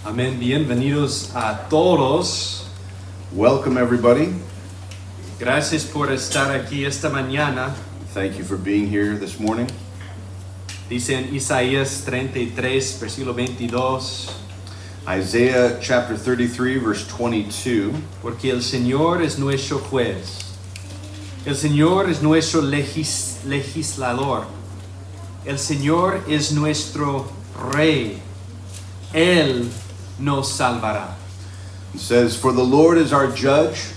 Amén. Bienvenidos a todos. Welcome everybody. Gracias por estar aquí esta mañana. Thank you for being here this morning. Dice en Isaías 33, versículo 22. Isaiah chapter 33 verse 22. Porque el Señor es nuestro juez. El Señor es nuestro legislador. El Señor es nuestro rey. Él nos salvará. It says, "For the Lord is our judge,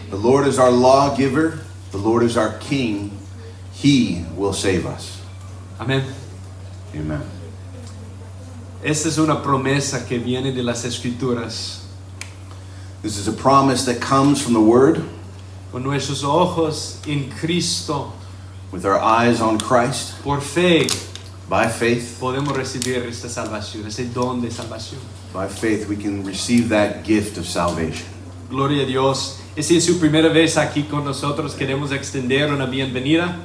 the Lord is our lawgiver, the Lord is our king. He will save us." Amén. Amen. Esta es una promesa que viene de las Escrituras. This is a promise that comes from the Word, Con nuestros ojos en Cristo, with our eyes on Christ. por fe, By faith, podemos recibir esta salvación, ese don de salvación. by faith we can receive that gift of salvation. Gloria a Dios. Y si es su primera vez aquí con nosotros, queremos extender una bienvenida.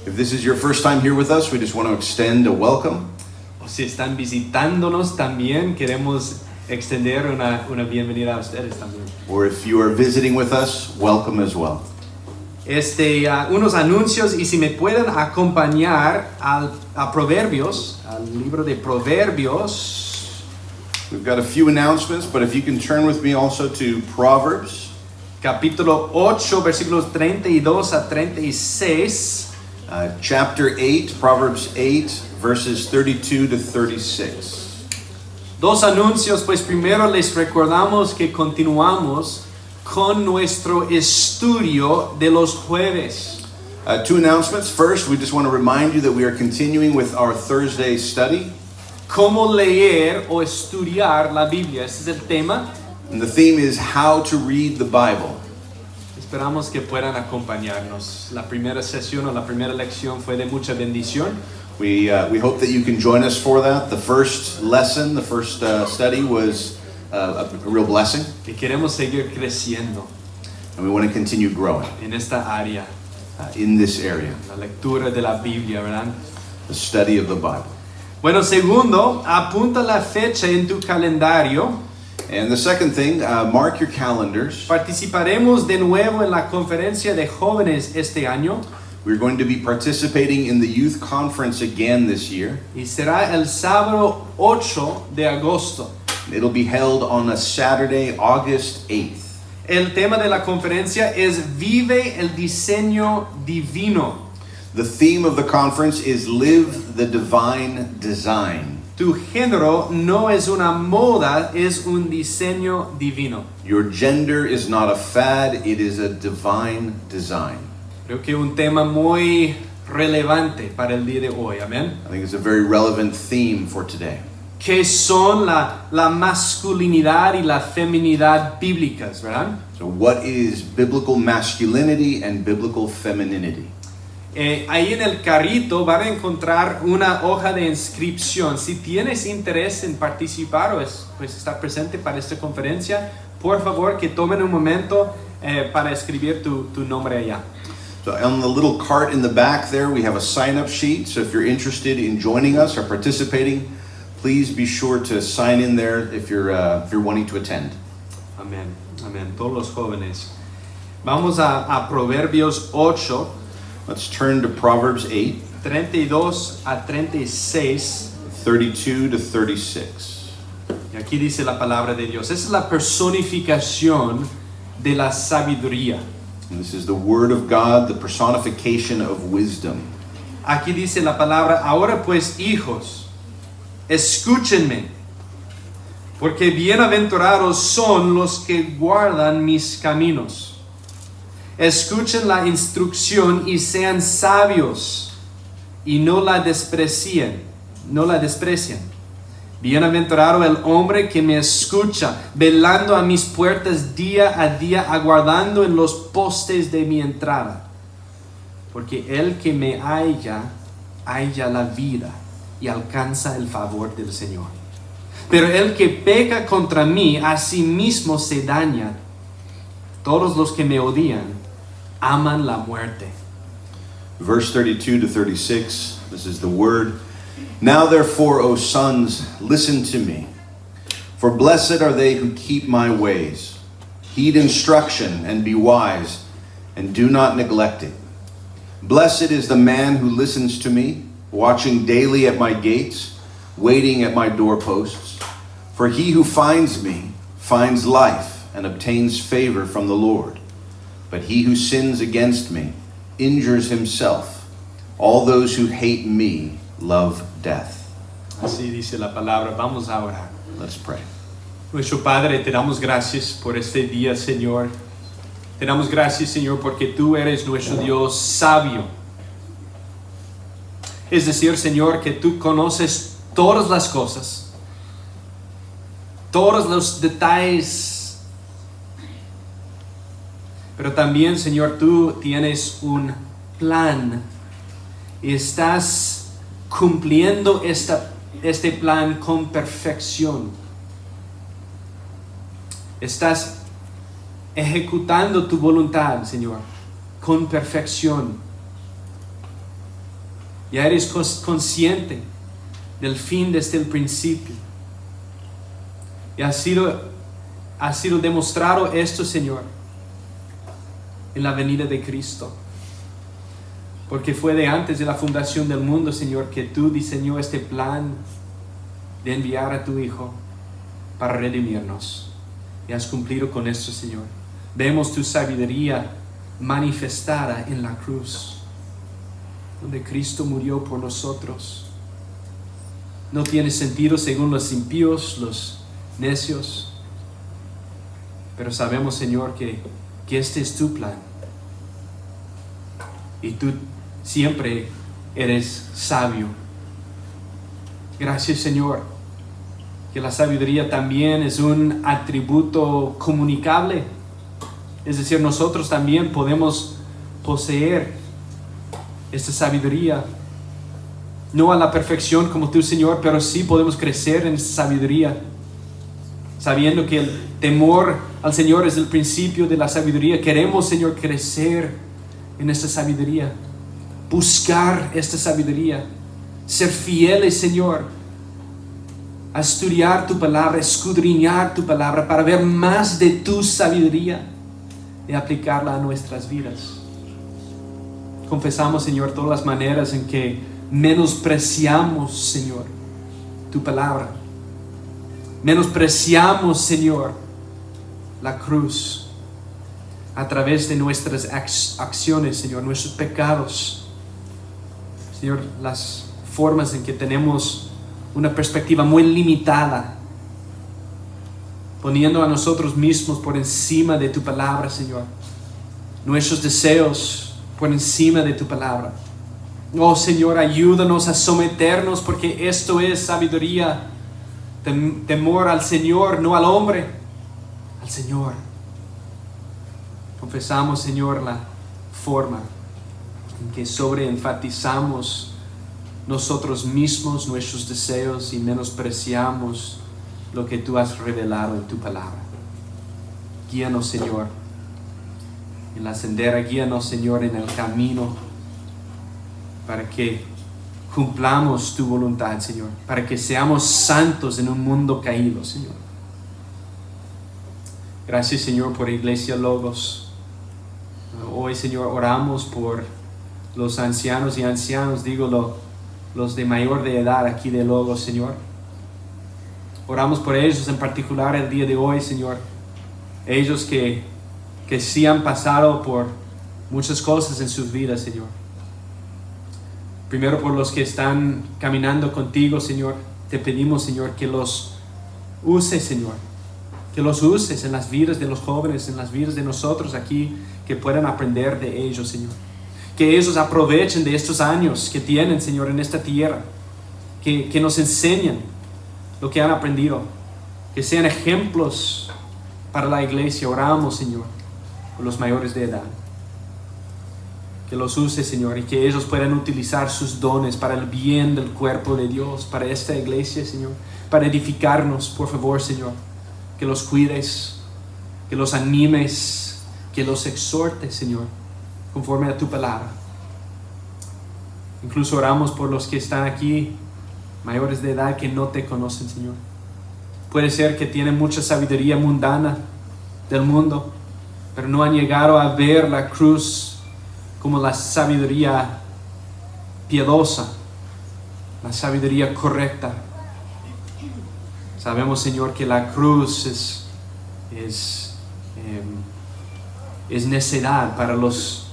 If this is your first time here with us, we just want to extend a welcome. O si están visitándonos también, queremos extender una bienvenida a ustedes también. Or if you are visiting with us, welcome as well. Unos anuncios, y si me pueden acompañar a Proverbios, al libro de Proverbios. We've got a few announcements, but if you can turn with me also to Proverbs. Capítulo 8, versículos 32 a 36. Chapter 8, Proverbs 8, verses 32 to 36. Dos anuncios, pues primero les recordamos que continuamos con nuestro estudio de los jueves. Two announcements. First, we just want to remind you that we are continuing with our Thursday study. Cómo leer o estudiar la Biblia, ese es el tema. And the theme is how to read the Bible. Esperamos que puedan acompañarnos. La primera sesión o la primera lección fue de mucha bendición. We hope that you can join us for that. The first lesson, the first study was a real blessing. Que queremos seguir creciendo And we want to continue growing en esta área, in this area, la lectura de la Biblia, ¿verdad? the study of the Bible. Bueno, segundo, apunta la fecha en tu calendario. And the second thing, mark your calendars. Participaremos de nuevo en la conferencia de jóvenes este año. We're going to be participating in the youth conference again this year. Y será el sábado 8 de agosto. It'll be held on a Saturday, August 8th. El tema de la conferencia es Vive el diseño divino. The theme of the conference is Live the Divine Design. Tu género no es una moda, es un diseño divino. Your gender is not a fad, it is a divine design. Creo que un tema muy relevante para el día de hoy, amén. I think it's a very relevant theme for today. Que son la masculinidad y la feminidad bíblicas, ¿verdad? So what is biblical masculinity and biblical femininity? Ahí en el carrito van a encontrar una hoja de inscripción. Si tienes interés en participar o pues estar presente para esta conferencia, por favor que tomen un momento para escribir tu nombre allá. So on the little cart in the back there, we have a sign-up sheet. So if you're interested in joining us or participating, please be sure to sign in there if you're wanting to attend. Amén, amén. Todos los jóvenes. Vamos a Proverbios 8. Let's turn to Proverbs 8, 32 a 36. 32 to 36. Y aquí dice la palabra de Dios. Esa es la personificación de la sabiduría. And this is the word of God, the personification of wisdom. Aquí dice la palabra, ahora pues hijos, escúchenme, porque bienaventurados son los que guardan mis caminos. Escuchen la instrucción y sean sabios, y no la desprecien. Bienaventurado el hombre que me escucha, velando a mis puertas día a día, aguardando en los postes de mi entrada. Porque el que me halla la vida y alcanza el favor del Señor. Pero el que peca contra mí, a sí mismo se daña. Todos los que me odian aman la muerte. Verse 32 to 36, this is the word. Now therefore, O sons, listen to me. For blessed are they who keep my ways. Heed instruction and be wise, and do not neglect it. Blessed is the man who listens to me, watching daily at my gates, waiting at my doorposts. For he who finds me finds life and obtains favor from the Lord. But he who sins against me injures himself. All those who hate me love death. Así dice la palabra. Vamos a orar. Let's pray. Nuestro Padre, te damos gracias por este día, Señor. Te damos gracias, Señor, porque tú eres nuestro Dios sabio. Es decir, Señor, que tú conoces todas las cosas, todos los detalles. Pero también, Señor, tú tienes un plan y estás cumpliendo este plan con perfección. Estás ejecutando tu voluntad, Señor, con perfección. Ya eres consciente del fin desde el principio. Y ha sido demostrado esto, Señor, en la venida de Cristo. Porque fue de antes de la fundación del mundo, Señor, que tú diseñó este plan de enviar a tu Hijo para redimirnos. Y has cumplido con esto, Señor. Vemos tu sabiduría manifestada en la cruz, donde Cristo murió por nosotros. No tiene sentido según los impíos, los necios, pero sabemos, Señor, que este es tu plan. Y tú siempre eres sabio. Gracias, Señor, que la sabiduría también es un atributo comunicable. Es decir, nosotros también podemos poseer esta sabiduría. No a la perfección como tú, Señor, pero sí podemos crecer en esta sabiduría. Sabiendo que el temor al Señor es el principio de la sabiduría. Queremos, Señor, crecer en esta sabiduría. Buscar esta sabiduría. Ser fieles, Señor, a estudiar tu palabra, escudriñar tu palabra para ver más de tu sabiduría y aplicarla a nuestras vidas. Confesamos, Señor, todas las maneras en que menospreciamos, Señor, tu palabra. Menospreciamos, Señor, la cruz a través de nuestras acciones, Señor, nuestros pecados. Señor, las formas en que tenemos una perspectiva muy limitada, poniendo a nosotros mismos por encima de tu palabra, Señor. Nuestros deseos por encima de tu palabra. Oh, Señor, ayúdanos a someternos, porque esto es sabiduría. Temor al Señor, no al hombre, al Señor. Confesamos, Señor, la forma en que sobreenfatizamos nosotros mismos, nuestros deseos, y menospreciamos lo que tú has revelado en tu palabra. Guíanos, Señor, en la sendera. Guíanos, Señor, en el camino, para que cumplamos tu voluntad, Señor, para que seamos santos en un mundo caído, Señor. Gracias, Señor, por Iglesia Logos. Hoy, Señor, oramos por los ancianos y ancianos, los de mayor de edad aquí de Logos, Señor. Oramos por ellos en particular el día de hoy, Señor. Ellos que sí han pasado por muchas cosas en sus vidas, Señor. Primero por los que están caminando contigo, Señor. Te pedimos, Señor, que los uses, Señor. Que los uses en las vidas de los jóvenes, en las vidas de nosotros aquí, que puedan aprender de ellos, Señor. Que ellos aprovechen de estos años que tienen, Señor, en esta tierra. Que nos enseñen lo que han aprendido. Que sean ejemplos para la iglesia. Oramos, Señor, por los mayores de edad. Que los use, Señor, y que ellos puedan utilizar sus dones para el bien del cuerpo de Dios, para esta iglesia, Señor, para edificarnos, por favor, Señor. Que los cuides, que los animes, que los exhortes, Señor, conforme a tu palabra. Incluso oramos por los que están aquí mayores de edad que no te conocen, Señor. Puede ser que tienen mucha sabiduría mundana del mundo, pero no han llegado a ver la cruz como la sabiduría piadosa, la sabiduría correcta. Sabemos, Señor, que la cruz es necedad para los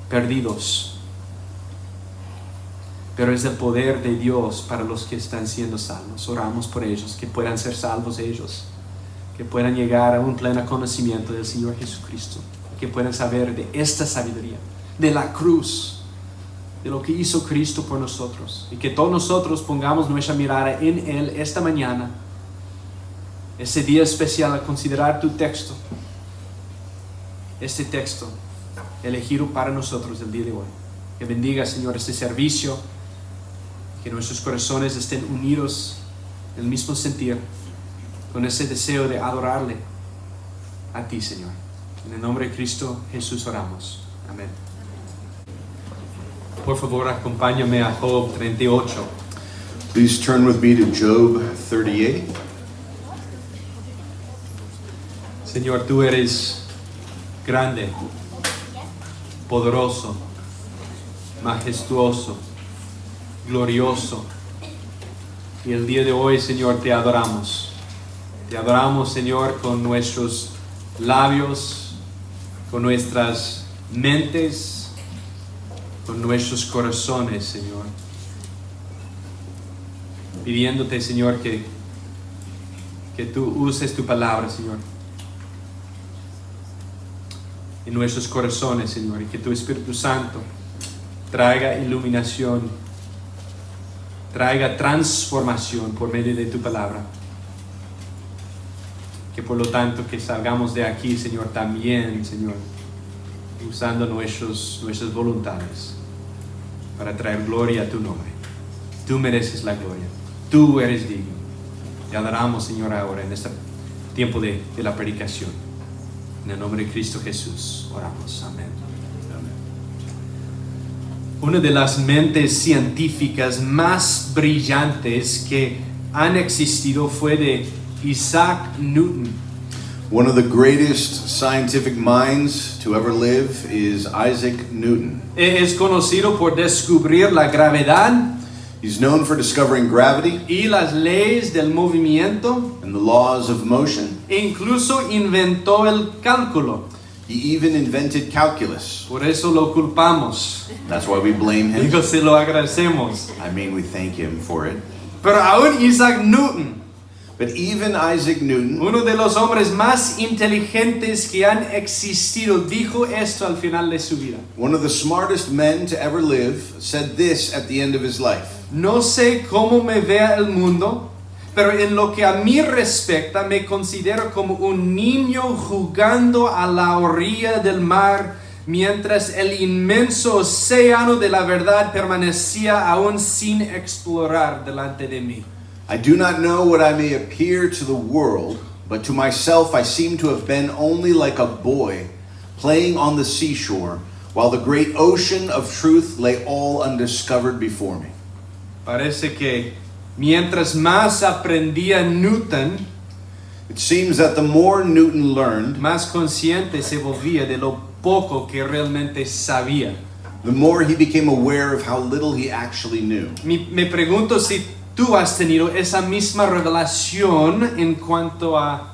perdidos, pero es el poder de Dios para los que están siendo salvos. Oramos por ellos, que puedan ser salvos ellos, que puedan llegar a un pleno conocimiento del Señor Jesucristo, que puedan saber de esta sabiduría, de la cruz, de lo que hizo Cristo por nosotros, y que todos nosotros pongamos nuestra mirada en Él esta mañana, este día especial, a considerar tu texto, este texto elegido para nosotros el día de hoy. Que bendiga, Señor, este servicio, que nuestros corazones estén unidos en el mismo sentir, con ese deseo de adorarle a ti, Señor. En el nombre de Cristo Jesús oramos. Amén. Por favor, acompáñame a Job 38. Please turn with me to Job 38. Señor, tú eres grande, poderoso, majestuoso, glorioso. Y el día de hoy, Señor, te adoramos. Te adoramos, Señor, con nuestros labios, con nuestras mentes, con nuestros corazones, Señor. Pidiéndote, Señor, que tú uses tu palabra, Señor, en nuestros corazones, Señor, y que tu Espíritu Santo traiga iluminación, traiga transformación por medio de tu palabra. Que por lo tanto que salgamos de aquí, Señor, también, Señor, usando nuestras voluntades para traer gloria a tu nombre. Tú mereces la gloria, tú eres digno. Te adoramos, Señor, ahora en este tiempo de la predicación. En el nombre de Cristo Jesús oramos. Amén. Una de las mentes científicas más brillantes que han existido fue de Isaac Newton. One of the greatest scientific minds to ever live is Isaac Newton. Es conocido por descubrir la gravedad He's known for discovering gravity y las leyes del movimiento. and the laws of motion. Incluso inventó el cálculo. He even invented calculus. Por eso lo culpamos. That's why we blame him. Digo, se lo agradecemos. I mean, we thank him for it. Pero aún Isaac Newton, But even Isaac Newton, uno de los hombres más inteligentes que han existido, dijo esto al final de su vida. one of the smartest men to ever live, said this at the end of his life. No sé cómo me vea el mundo, pero en lo que a mí respecta, me considero como un niño jugando a la orilla del mar, mientras el inmenso océano de la verdad permanecía aún sin explorar delante de mí. I do not know what I may appear to the world, but to myself I seem to have been only like a boy playing on the seashore, while the great ocean of truth lay all undiscovered before me. Parece que mientras más aprendía Newton, It seems that the more Newton learned, más consciente se volvía de lo poco que realmente sabía. the more he became aware of how little he actually knew. Me pregunto si tú has tenido esa misma revelación en cuanto a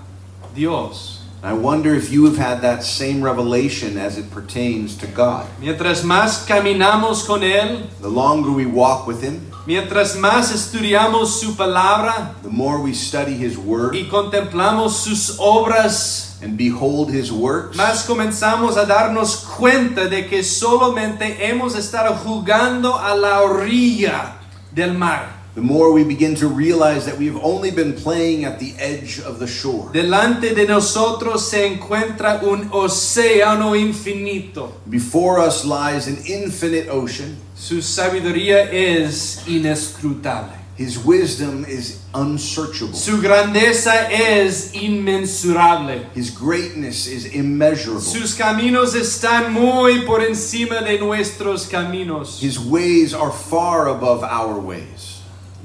Dios. I wonder if you have had that same revelation as it pertains to God. Mientras más caminamos con Él, The longer we walk with him, mientras más estudiamos su palabra the more we study his word y contemplamos sus obras, and behold his works, más comenzamos a darnos cuenta de que solamente hemos estado jugando a la orilla del mar. the more we begin to realize that we've only been playing at the edge of the shore. Delante de nosotros se encuentra un océano infinito. Before us lies an infinite ocean. Su sabiduría es inescrutable. His wisdom is unsearchable. Su grandeza es inmensurable. His greatness is immeasurable. Sus caminos están muy por encima de nuestros caminos. His ways are far above our ways.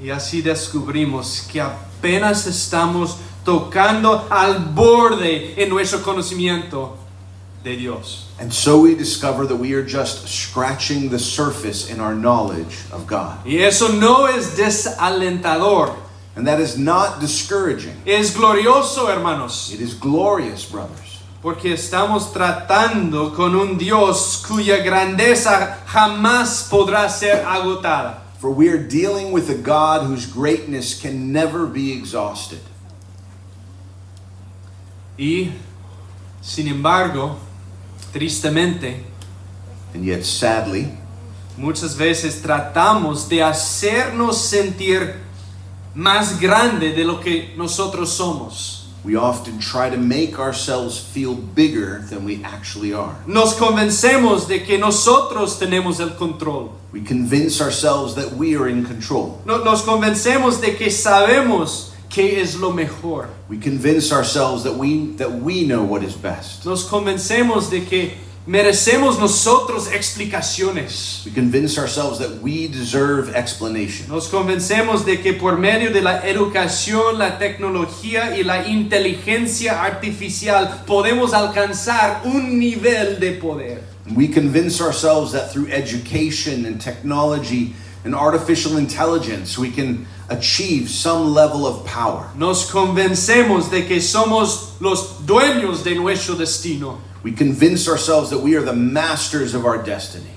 Y así descubrimos que apenas estamos tocando al borde en nuestro conocimiento de Dios. And so we discover that we are just scratching the surface in our knowledge of God. Y eso no es desalentador. And that is not discouraging. Es glorioso, hermanos. It is glorious, brothers. Porque estamos tratando con un Dios cuya grandeza jamás podrá ser agotada. For we are dealing with a God whose greatness can never be exhausted. Y, sin embargo, tristemente, And yet, sadly, muchas veces tratamos de hacernos sentir más grande de lo que nosotros somos. we often try to make ourselves feel bigger than we actually are. Nos convencemos de que nosotros tenemos el control. We convince ourselves that we are in control. Nos convencemos de que sabemos qué es lo mejor. We convince ourselves that we know what is best. Nos convencemos de que merecemos nosotros explicaciones. We convince ourselves that we deserve explanation. Nos convencemos de que por medio de la educación, la tecnología y la inteligencia artificial podemos alcanzar un nivel de poder. We convince ourselves that through education and technology and artificial intelligence we can achieve some level of power. Nos convencemos de que somos los dueños de nuestro destino. We convince ourselves that we are the masters of our destiny.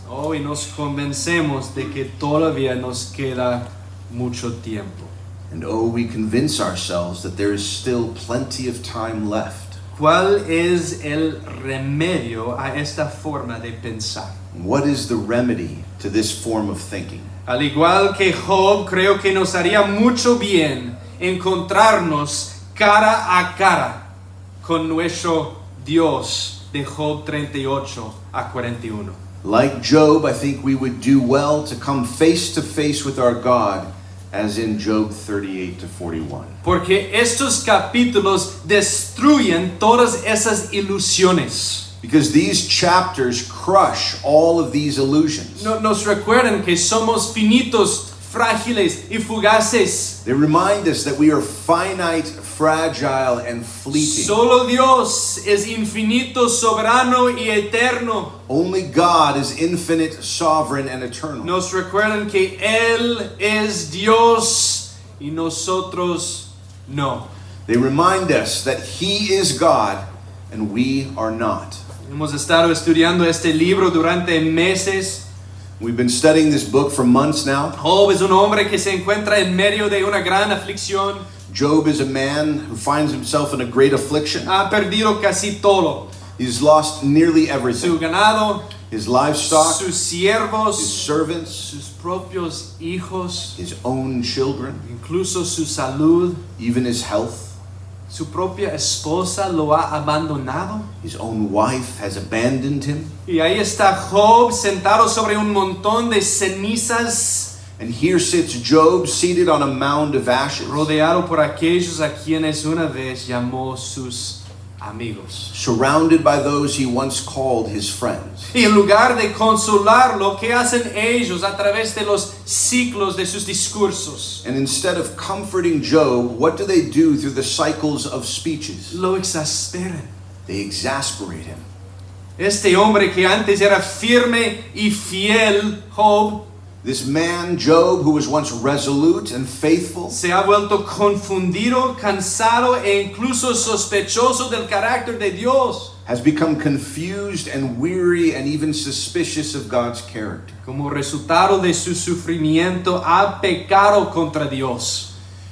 Oh, y nos convencemos de que todavía nos queda mucho tiempo. And oh, we convince ourselves that there is still plenty of time left. ¿Cuál es el remedio a esta forma de pensar? What is the remedy to this form of thinking? Al igual que Job, creo que nos haría mucho bien encontrarnos cara a cara con nuestro Dios de Job 38 a 41. Like Job, I think we would do well to come face to face with our God, as in Job 38 to 41. Porque estos capítulos destruyen todas esas ilusiones. Because these chapters crush all of these illusions. Nos recuerdan que somos finitos, frágiles y fugaces. They remind us that we are finite, fragile, and fleeting. Solo Dios es infinito, soberano y eterno. Only God is infinite, sovereign, and eternal. Nos recuerdan que Él es Dios y nosotros no. They remind us that He is God and we are not. Hemos estado estudiando este libro durante meses. We've been studying this book for months now. Job es un hombre que se encuentra en medio de una gran aflicción. Job is a man who finds himself in a great affliction. Ha perdido casi todo. He's lost nearly everything. Su ganado, His livestock, sus his siervos, servants, sus propios hijos, his own children, incluso su salud. even his health. Su propia esposa lo ha abandonado. His own wife has abandoned him. Y ahí está Job sentado sobre un montón de cenizas, And here sits Job seated on a mound of ashes, rodeado por aquellos a quienes una vez llamó sus amigos. surrounded by those he once called his friends. Y en lugar de consolarlo, ¿qué hacen ellos a través de los ciclos de sus discursos? And instead of comforting Job, what do they do through the cycles of speeches? Lo exasperan. They exasperate him. Este hombre que antes era firme y fiel, Job, This man, Job, who was once resolute and faithful, se ha vuelto confundido, cansado e incluso sospechoso del carácter de Dios. has become confused and weary and even suspicious of God's character. Como resultado de su sufrimiento, ha pecado contra Dios,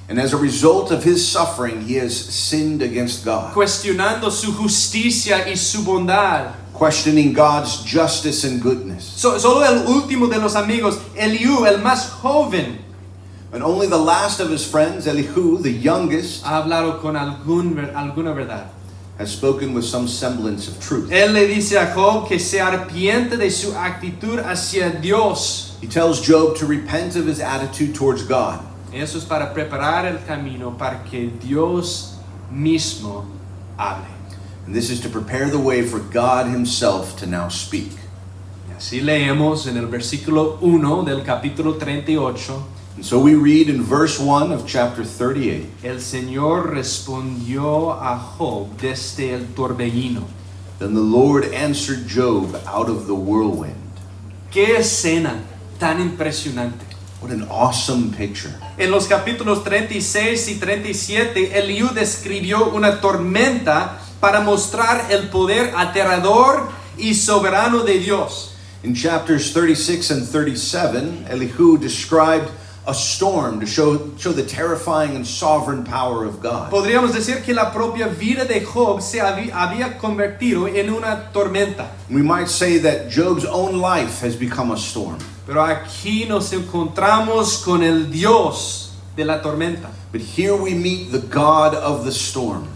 And as a result of his suffering, he has sinned against God, cuestionando su justicia y su bondad. questioning God's justice and goodness. Solo el último de los amigos, Eliú, el más joven, And only the last of his friends, Elihu, the youngest, ha hablado con alguna verdad. has spoken with some semblance of truth. Él le dice a Job que se arrepiente de su actitud hacia Dios. He tells Job to repent of his attitude towards God. Eso es para preparar el camino para que Dios mismo hable. And this is to prepare the way for God himself to now speak. Y así leemos en el versículo 1 del capítulo 38, And so we read in verse 1 of chapter 38. El Señor respondió a Job desde el torbellino. Then the Lord answered Job out of the whirlwind. Qué escena tan impresionante. What an awesome picture. En los capítulos 36 y 37, Eliú describió una tormenta para mostrar el poder aterrador y soberano de Dios. In chapters 36 and 37, Elihu described a storm to show the terrifying and sovereign power of God. Podríamos decir que la propia vida de Job se había convertido en una tormenta. We might say that Job's own life has become a storm. Pero aquí nos encontramos con el Dios de la tormenta, But here we meet the God of the storm,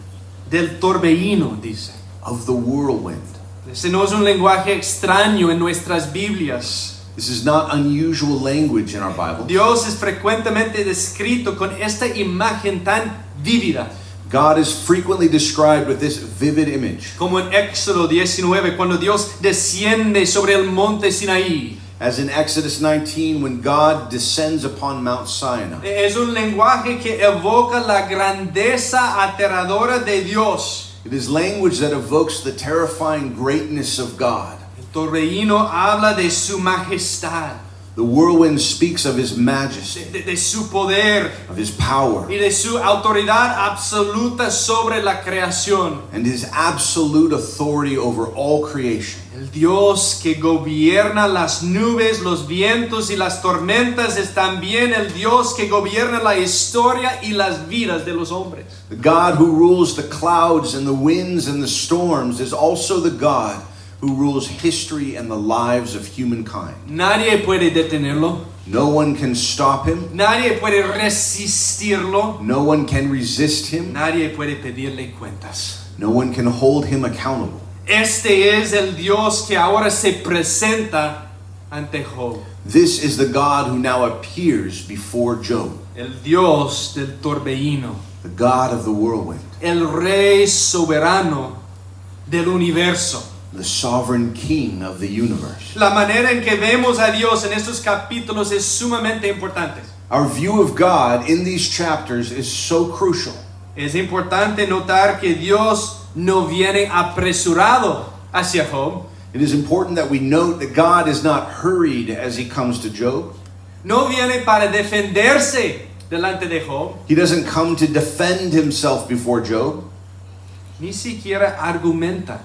del torbellino, dice. of the whirlwind. Ese no es un lenguaje extraño en nuestras Biblias. This is not unusual language in our Bible. Dios es frecuentemente descrito con esta imagen tan vívida, God is frequently described with this vivid image, como en Éxodo 19, cuando Dios desciende sobre el monte Sinaí. as in Exodus 19 when God descends upon Mount Sinai. Es un lenguaje que evoca la grandeza aterradora de Dios. It is language that evokes the terrifying greatness of God. El torbellino habla de su majestad, The whirlwind speaks of his majesty, de su poder of his power, y de su autoridad absoluta sobre la creación. and his absolute authority over all creation. El Dios que gobierna las nubes, los vientos y las tormentas es también el Dios que gobierna la historia y las vidas de los hombres. The God who rules the clouds and the winds and the storms is also the God who rules history and the lives of humankind. Nadie puede detenerlo, No one can stop him. nadie puede resistirlo, No one can resist him. nadie puede pedirle cuentas. No one can hold him accountable. Este es el Dios que ahora se presenta ante Job, This is the God who now appears before Job, el Dios del torbellino, the God of the whirlwind, el Rey soberano del universo. the sovereign King of the universe. La manera en que vemos a Dios en estos capítulos es sumamente importante. Our view of God in these chapters is so crucial. Es importante notar que Dios no viene apresurado hacia Job. It is important that we note that God is not hurried as he comes to Job. No viene para defenderse delante de Job. He doesn't come to defend himself before Job. Ni siquiera argumenta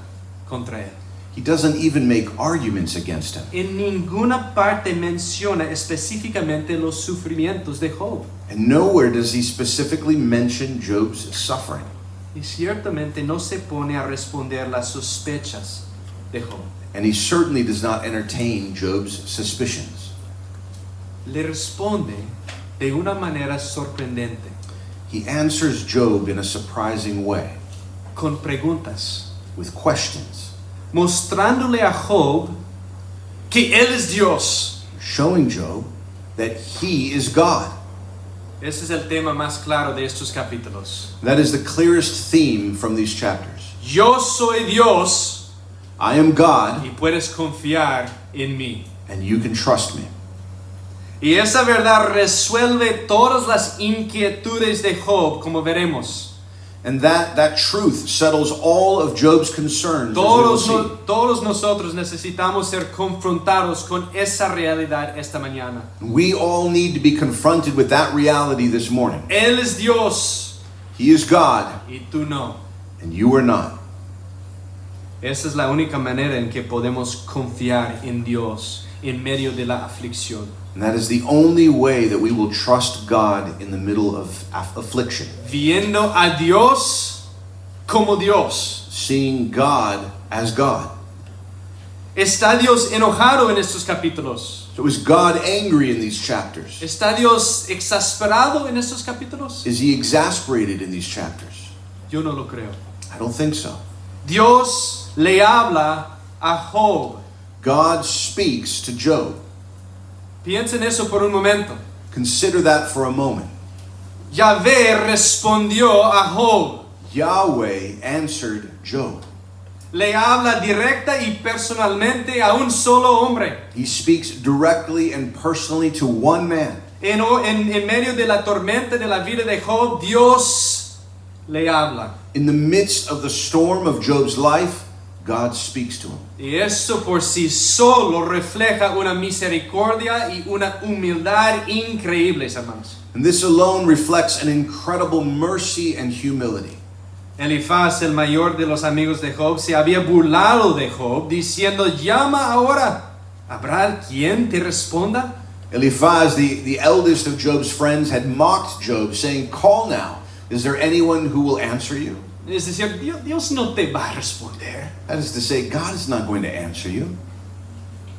contra él. He doesn't even make arguments against him. En ninguna parte menciona específicamente los sufrimientos de Job. And nowhere does he specifically mention Job's suffering. Y ciertamente no se pone a responder las sospechas de Job. And he certainly does not entertain Job's suspicions. Le responde de una manera sorprendente, He answers Job in a surprising way, con preguntas, with questions, mostrándole a Job que él es Dios. showing Job that he is God. Ese es el tema más claro de estos capítulos. That is the clearest theme from these chapters. Yo soy Dios I am God, y puedes confiar en mí. and you can trust me. Y esa verdad resuelve todas las inquietudes de Job, como veremos. And that truth settles all of Job's concerns, as we will see. Todos nosotros necesitamos ser confrontados con esa realidad esta mañana. We all need to be confronted with that reality this morning. Él es Dios He is God, y tú no. and you are not. Esa es la única manera en que podemos confiar en Dios en medio de la aflicción. And that is the only way that we will trust God in the middle of affliction. Viendo a Dios como Dios. Seeing God as God. ¿Está Dios enojado en estos capítulos? So is God angry in these chapters? ¿Está Dios exasperado en estos capítulos? Is he exasperated in these chapters? Yo no lo creo. I don't think so. Dios le habla a Job. God speaks to Job. Piensa en eso por un momento. Consider that for a moment. Yahvé respondió a Job. Yahweh answered Job. Le habla directa y personalmente a un solo hombre. He speaks directly and personally to one man. En medio de la tormenta de la vida de Job, Dios le habla. In the midst of the storm of Job's life, God speaks to him. Y eso por sí solo refleja una misericordia y una humildad increíbles, hermanos. And this alone reflects an incredible mercy and humility. Elifaz, el mayor de los amigos de Job, se había burlado de Job, diciendo, llama ahora, ¿habrá quien te responda? Eliphaz, the eldest of Job's friends, had mocked Job, saying, call now. Is there anyone who will answer you? Es decir, Dios no te va a responder. That is to say, God is not going to answer you.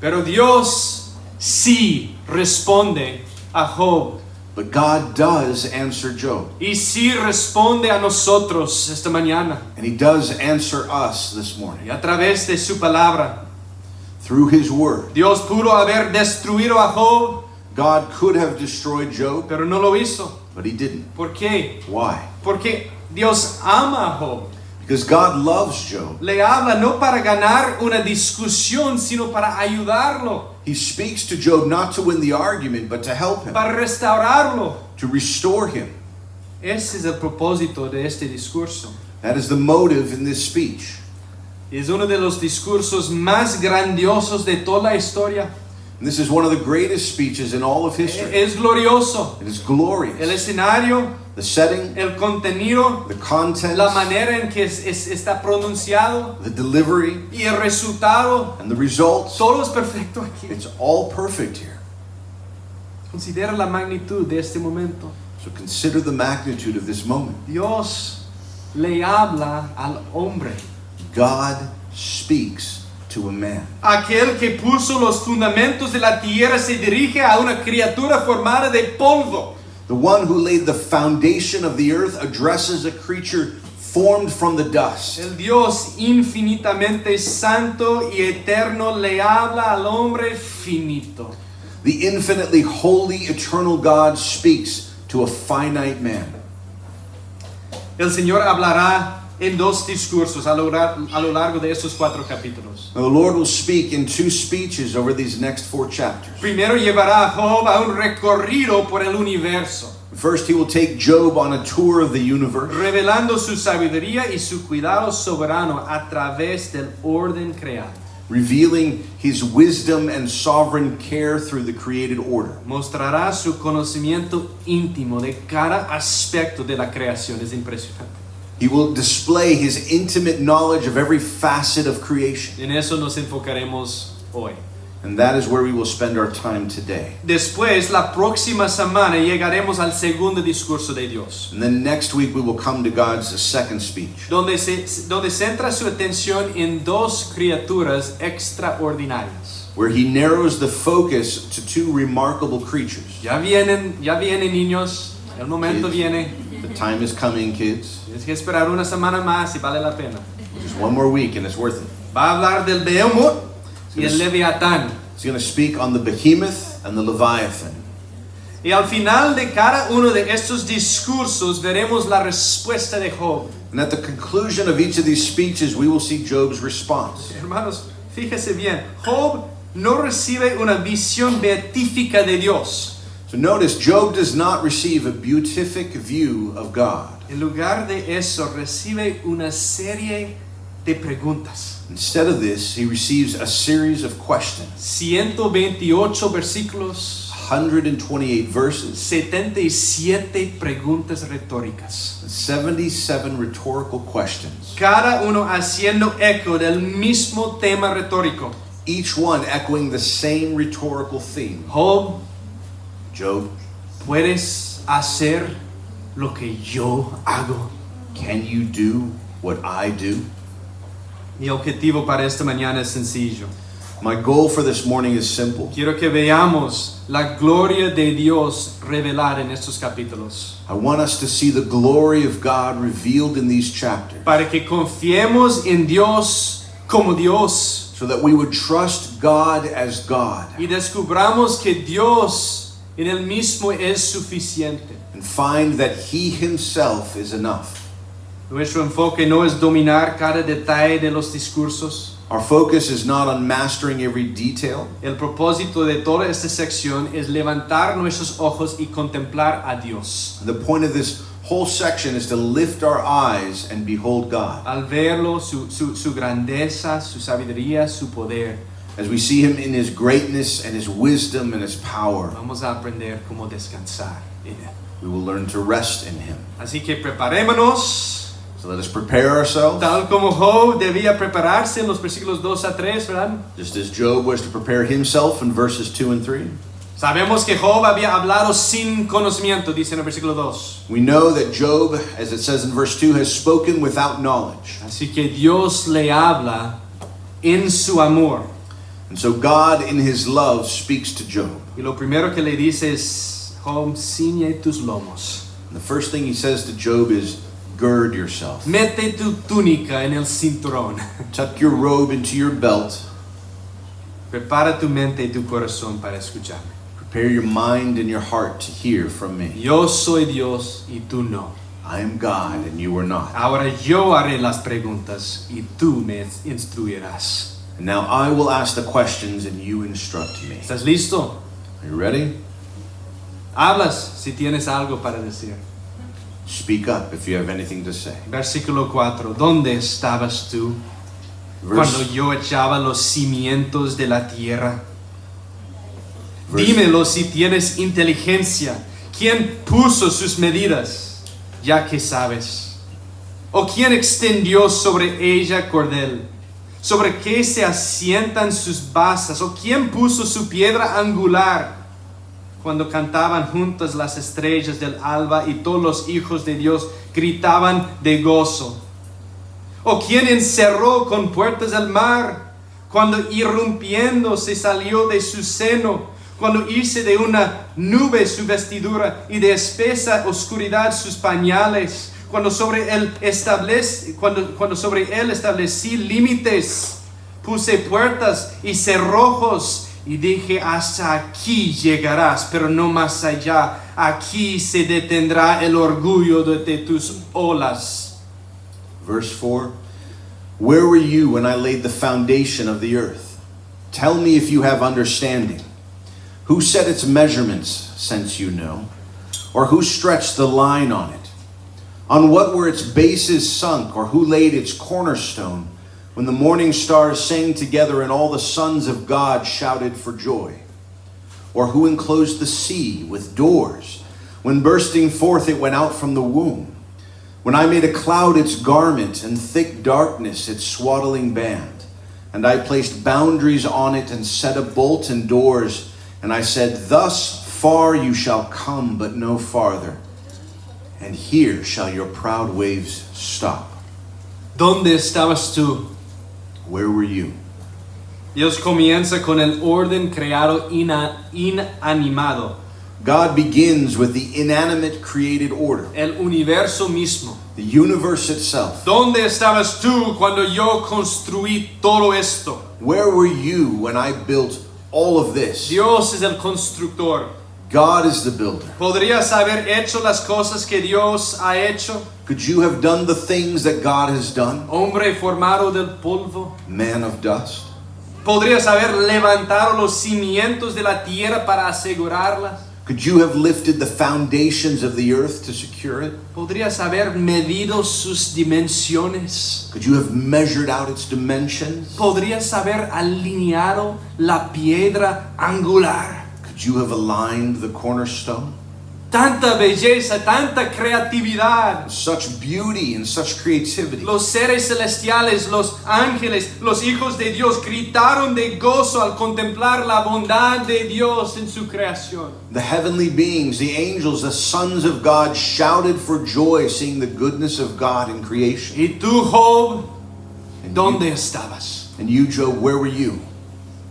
Pero Dios sí responde a Job. But God does answer Job. Y sí responde a nosotros esta mañana. And He does answer us this morning. Y a través de su palabra. Through His word. Dios pudo haber destruido a Job. God could have destroyed Job. Pero no lo hizo. But He didn't. ¿Por qué? Why? Porque Dios ama a Job. Because God loves Job. Le habla no para ganar una discusión, sino para ayudarlo. He speaks to Job not to win the argument, but to help him. Para restaurarlo. To restore him. Ese es el propósito de este discurso. That is the motive in this speech. Es uno de los discursos más grandiosos de toda la historia. And this is one of the greatest speeches in all of history. Es glorioso. It is glorious. El escenario, The setting, el contenido, the content, la manera en que está pronunciado the delivery, y el resultado, and the results. todo es perfecto aquí. It's all perfect here. Considera la magnitud de este momento. So consider the magnitude of this moment. Dios le habla al hombre. God speaks to a man. Aquel que puso los fundamentos de la tierra se dirige a una criatura formada de polvo. The one who laid the foundation of the earth addresses a creature formed from the dust. El Dios infinitamente santo y eterno le habla al hombre finito. The infinitely holy, eternal God speaks to a finite man. El Señor hablará en dos discursos a lo largo de estos 4 capítulos. Now the Lord will speak in 2 speeches over these next 4 chapters. Primero llevará a Job a un recorrido por el universo, First, He will take Job on a tour of the universe, revelando su sabiduría y su cuidado soberano a través del orden creado. revealing His wisdom and sovereign care through the created order. Mostrará su conocimiento íntimo de cada aspecto de la creación. Es impresionante. He will display His intimate knowledge of every facet of creation. En eso nos enfocaremos hoy. And that is where we will spend our time today. Después, la próxima semana, llegaremos al segundo discurso de Dios, And then next week we will come to God's second speech, donde centra su atención en 2 criaturas extraordinarias. where He narrows the focus to 2 remarkable creatures. Ya vienen niños, el momento Kids. viene. The time is coming, kids. Tienes que esperar una semana más y vale la pena. Just one more week and it's worth it. Va a hablar del Behemoth y el Leviatán. He's going to speak on the behemoth and the leviathan. Y al final de cada uno de estos discursos veremos la respuesta de Job. And at the conclusion of each of these speeches, we will see Job's response. Hermanos, fíjese bien, Job no recibe una visión beatífica de Dios. So notice, Job does not receive a beatific view of God. En lugar de eso, recibe una serie de preguntas. Instead of this, he receives a series of questions. 128 versículos, 128 verses, 77 preguntas retóricas. 77 rhetorical questions. Cada uno haciendo eco del mismo tema retórico. Each one echoing the same rhetorical theme. Job, Job, ¿puedes hacer lo que yo hago? can you do what I do? Mi objetivo para esta mañana es sencillo. My goal for this morning is simple. Quiero que veamos la gloria de Dios revelada en estos capítulos. I want us to see the glory of God revealed in these chapters, Para que confiemos en Dios como Dios so that we would trust God as God y descubramos que Dios en el mismo es suficiente. and find that He Himself is enough. Nuestro enfoque no es dominar cada detalle de los discursos. Our focus is not on mastering every detail, El propósito de toda esta sección es levantar nuestros ojos y contemplar a Dios. the point of this whole section is to lift our eyes and behold God. Al verlo, su grandeza, su sabiduría, su poder, As we see him in his greatness and his wisdom and his power, vamos a aprender cómo descansar en él. we will learn to rest in him. Así que preparémonos, So let us prepare ourselves, tal como Job debía prepararse en los versículos 2 a 3, ¿verdad? just as Job was to prepare himself in verses 2 and 3. Sabemos que Job había hablado sin conocimiento, dice en el versículo 2. We know that Job, as it says in verse 2, has spoken without knowledge. Así que Dios le habla en su amor. And so God, in his love, speaks to Job. Y lo primero que le dice es, Job, ciñe tus lomos. And the first thing he says to Job is, gird yourself. Mete tu túnica en el cinturón. Tuck your robe into your belt. Prepara tu mente y tu corazón para escucharme. Prepare your mind and your heart to hear from me. Yo soy Dios y tú no. I am God and you are not. Ahora yo haré las preguntas y tú me instruirás. And now I will ask the questions and you instruct me. ¿Estás listo? Are you ready? Hablas si tienes algo para decir. Speak up if you have anything to say. Versículo 4. ¿Dónde estabas tú cuando Verse, yo echaba los cimientos de la tierra? verse, Dímelo si tienes inteligencia. ¿Quién puso sus medidas? Ya que sabes. ¿O quién extendió sobre ella cordel? ¿Sobre qué se asientan sus basas? ¿O quién puso su piedra angular? Cuando cantaban juntas las estrellas del alba y todos los hijos de Dios gritaban de gozo. ¿O quién encerró con puertas el mar? Cuando irrumpiendo se salió de su seno. Cuando hice de una nube su vestidura y de espesa oscuridad sus pañales. Cuando sobre él establecí límites, puse puertas y cerrojos y dije, hasta aquí llegarás, pero no más allá. Aquí se detendrá el orgullo de tus olas. verse 4. Where were you when I laid the foundation of the earth? Tell me if you have understanding. Who set its measurements, since you know? Or who stretched the line on it? On what were its bases sunk, or who laid its cornerstone, when the morning stars sang together and all the sons of God shouted for joy? Or who enclosed the sea with doors, when bursting forth it went out from the womb? When I made a cloud its garment, and thick darkness its swaddling band? And I placed boundaries on it, and set a bolt and doors, and I said, thus far you shall come, but no farther. And here shall your proud waves stop. ¿Dónde estabas tú? Where were you? Dios comienza con el orden creado inanimado, God begins with the inanimate created order, el universo mismo. the universe itself. ¿Dónde estabas tú cuando yo construí todo esto? Where were you when I built all of this? Dios es el constructor. God is the builder. ¿Podrías haber hecho las cosas que Dios ha hecho? Could you have done the things that God has done? Hombre formado del polvo. Man of dust. ¿Podrías haber levantado los cimientos de la tierra para asegurarlas? Could you have lifted the foundations of the earth to secure it? ¿Podrías haber medido sus dimensiones? Could you have measured out its dimensions? ¿Podrías haber alineado la piedra angular? Could you have aligned the cornerstone? Tanta belleza, tanta creatividad. Such beauty and such creativity. Los seres celestiales, los ángeles, los hijos de Dios gritaron de gozo al contemplar la bondad de Dios en su creación. The heavenly beings, the angels, the sons of God shouted for joy seeing the goodness of God in creation. ¿Y tú, Job, And dónde you, estabas? and you, Job, where were you?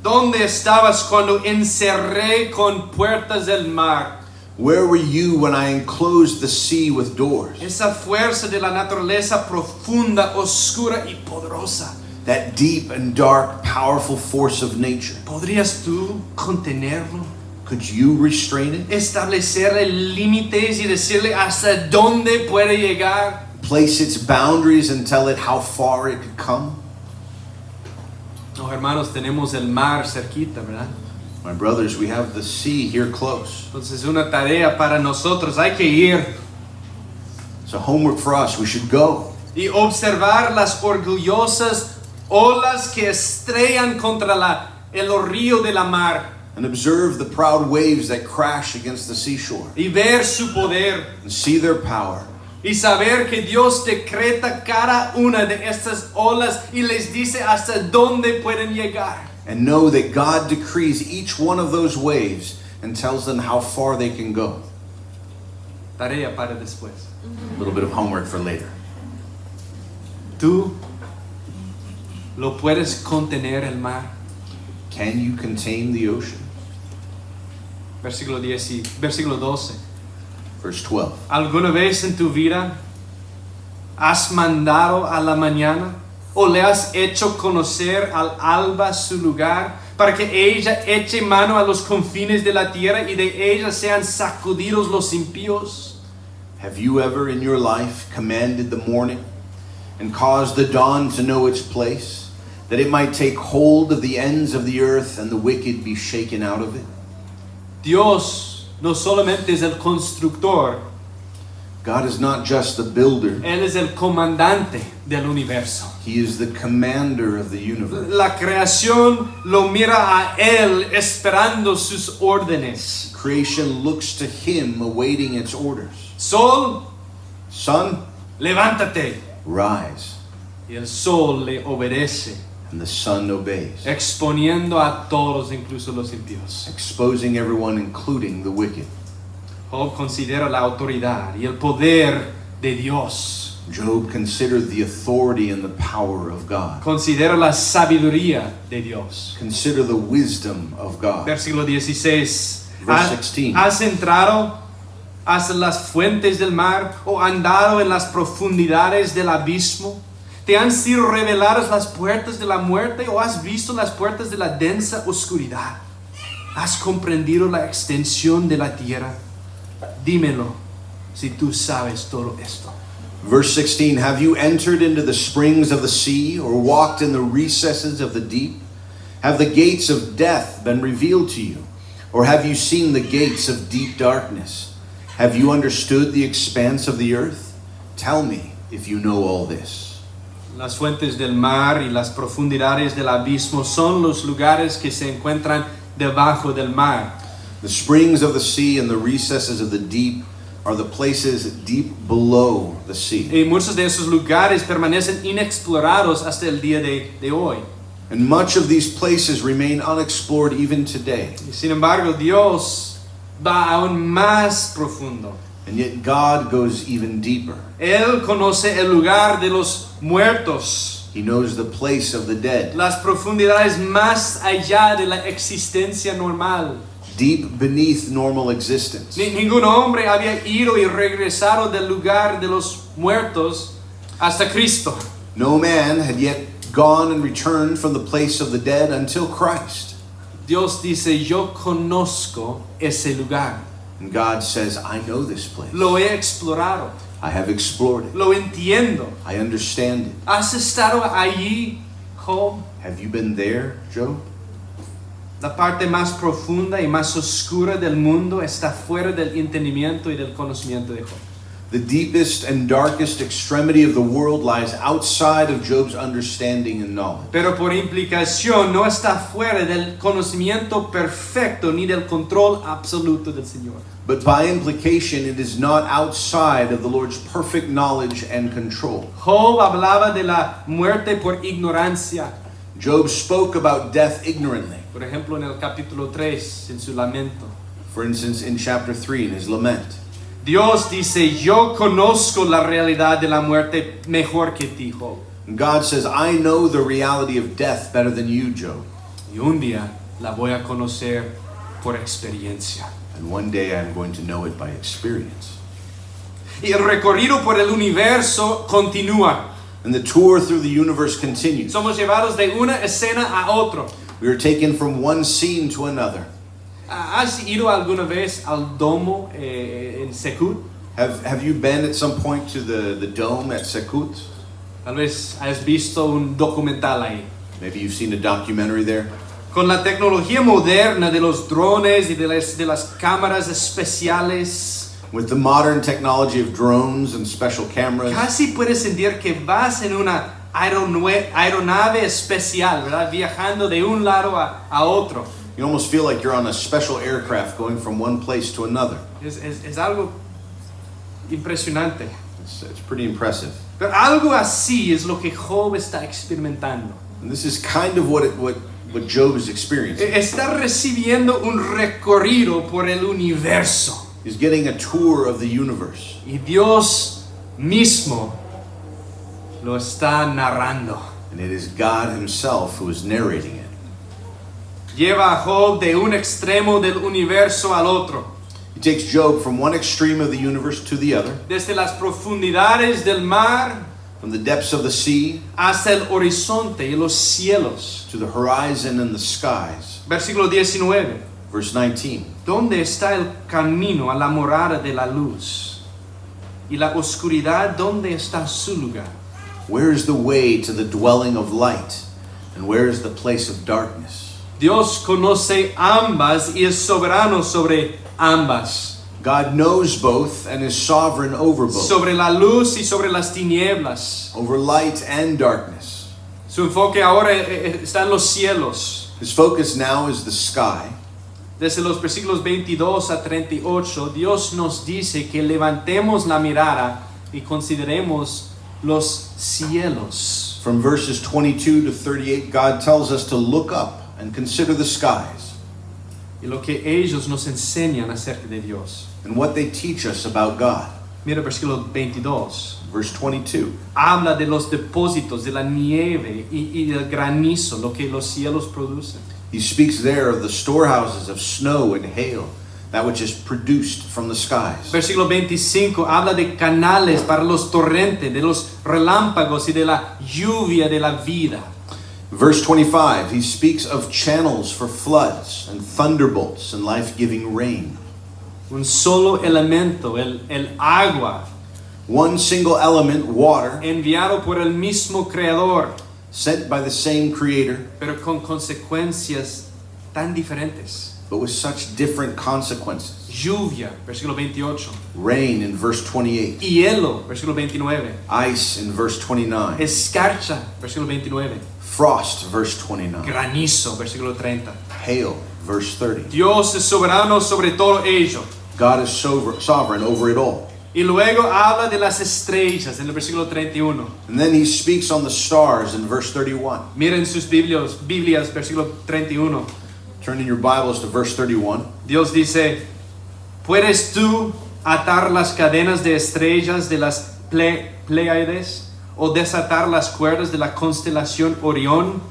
¿Dónde estabas cuando encerré con puertas el mar? Where were you when I enclosed the sea with doors? Esa fuerza de la naturaleza profunda, oscura y poderosa. That deep and dark, powerful force of nature. ¿Podrías tú contenerlo? Could you restrain it? Establecerle límites y decirle hasta dónde puede llegar. Place its boundaries and tell it how far it could come? No, hermanos, tenemos el mar cerquita, ¿verdad? My brothers, we have the sea here close. Entonces, una tarea para nosotros. Hay que ir It's a homework for us. We should go y observar las orgullosas olas que estrellan contra el río de la mar and observe the proud waves that crash against the seashore y ver su poder and see their power. y saber que Dios decreta cada una de estas olas y les dice hasta dónde pueden llegar. And know that God decrees each one of those waves and tells them how far they can go. Tarea para después. A little bit of homework for later. Tú lo puedes contener el mar. Can you contain the ocean? Versículo 12. Verse 12. ¿Alguna vez en tu vida has mandado a la mañana o le has hecho conocer al alba su lugar para que ella eche mano a los confines de la tierra y de ella sean sacudidos los impíos? Have you ever in your life commanded the morning and caused the dawn to know its place, that it might take hold of the ends of the earth and the wicked be shaken out of it? Dios no solamente es el constructor, God is not just the builder. Él es el comandante del universo. He is the commander of the universe. La creación lo mira a Él esperando sus órdenes. Creation looks to him awaiting its orders. Sol, Sun, levántate. rise. Y el sol le obedece, And the sun obeys, exponiendo a todos, incluso los impíos. exposing everyone, including the wicked. Job considera la autoridad y el poder de Dios. Job considered the authority and the power of God. Considera la sabiduría de Dios. Consider the wisdom of God. Versículo 16. Verse 16. ¿Has entrado hasta las fuentes del mar o andado en las profundidades del abismo? ¿Te han sido reveladas las puertas de la muerte o has visto las puertas de la densa oscuridad? ¿Has comprendido la extensión de la tierra? Dímelo si tú sabes todo esto. Verse 16, have you entered into the springs of the sea or walked in the recesses of the deep? Have the gates of death been revealed to you? Or have you seen the gates of deep darkness? Have you understood the expanse of the earth? Tell me if you know all this. Las fuentes del mar y las profundidades del abismo son los lugares que se encuentran debajo del mar. The springs of the sea and the recesses of the deep are the places deep below the sea. Y muchos de esos lugares permanecen inexplorados hasta el día de hoy. And much of these places remain unexplored even today. Y sin embargo, Dios va aún más profundo. And yet God goes even deeper. Él conoce el lugar de los muertos, He knows the place of the dead, las profundidades más allá de la existencia normal. deep beneath normal existence. Ningún hombre había ido y regresado del lugar de los muertos hasta Cristo. No man had yet gone and returned from the place of the dead until Christ. Dios dice, yo conozco ese lugar. And God says, I know this place. Lo he explorado. I have explored it. Lo entiendo. I understand it. ¿Has estado allí, Job? Have you been there, Job? La parte más profunda y más oscura del mundo está fuera del entendimiento y del conocimiento de Job. The deepest and darkest extremity of the world lies outside of Job's understanding and knowledge. Pero por implicación no está fuera del conocimiento perfecto ni del control absoluto del Señor. But by implication, it is not outside of the Lord's perfect knowledge and control. Job hablaba de la muerte por ignorancia. Job spoke about death ignorantly. Por ejemplo, en el capítulo 3, en su lamento. For instance, in chapter 3, in his lament. Dios dice, yo conozco la realidad de la muerte mejor que ti, Job. And God says, I know the reality of death better than you, Job. Y un día la voy a conocer por experiencia. And one day I'm going to know it by experience. Y el recorrido por el universo continúa. And the tour through the universe continues. Somos llevados de una escena a otro. We are taken from one scene to another. ¿Has ido alguna vez al domo en Sekut? Have you been at some point to the dome at Sekut? Tal vez has visto un documental ahí. Maybe you've seen a documentary there. Con la tecnología moderna de los drones y de las cámaras especiales, With the modern technology of drones and special cameras, casi puedes sentir que vas en una aeronave especial, ¿verdad? Viajando de un lado a otro. you almost feel like you're on a special aircraft going from one place to another. Es algo impresionante. It's pretty impressive. Pero algo así es lo que Job está experimentando. And this is kind of what Job is experiencing. Está recibiendo un recorrido por el universo. He's getting a tour of the universe. Y Dios mismo lo está narrando. And it is God himself who is narrating it. Lleva a Job de un extremo del universo al otro. He takes Job from one extreme of the universe to the other, Desde las profundidades del mar from the depths of the sea hasta el horizonte y los cielos. to the horizon and the skies. Versículo 19. Verse 19. ¿Dónde está el camino a la morada de la luz? Y la oscuridad, ¿dónde está su lugar? Where is the way to the dwelling of light? And where is the place of darkness? Dios conoce ambas y es soberano sobre ambas. God knows both and is sovereign over both, Sobre la luz y sobre las tinieblas. over light and darkness. Su enfoque ahora está en los cielos. His focus now is the sky. Desde los versículos 22 a 38, Dios nos dice que levantemos la mirada y consideremos los cielos. From verses 22 to 38, God tells us to look up and consider the skies Y lo que ellos nos enseñan acerca de Dios. and what they teach us about God. Mira versículo 22. Verse 22. Habla de los depósitos, de la nieve y del granizo, lo que los cielos producen. He speaks there of the storehouses of snow and hail, that which is produced from the skies. Versículo 25 habla de canales para los torrentes, de los relámpagos y de la lluvia de la vida. Verse 25, he speaks of channels for floods and thunderbolts and life-giving rain. Un solo elemento, el agua, One single element, water, enviado por el mismo Creador, sent by the same Creator, pero con consecuencias tan diferentes. but with such different consequences. Lluvia, versículo 28. Rain in verse 28, Hielo, versículo 29. ice in verse 29, Escarcha, versículo 29. frost, verse 29, Granizo, versículo 30. hail, verse 30. Dios es soberano sobre todo ello. God is sovereign over it all. Y luego habla de las estrellas en el versículo 31. And then he speaks on the stars in verse 31. Miren sus Biblias, versículo 31. Turn in your Bibles to verse 31. Dios dice, ¿puedes tú atar las cadenas de estrellas de las Pleiades o desatar las cuerdas de la constelación Orión?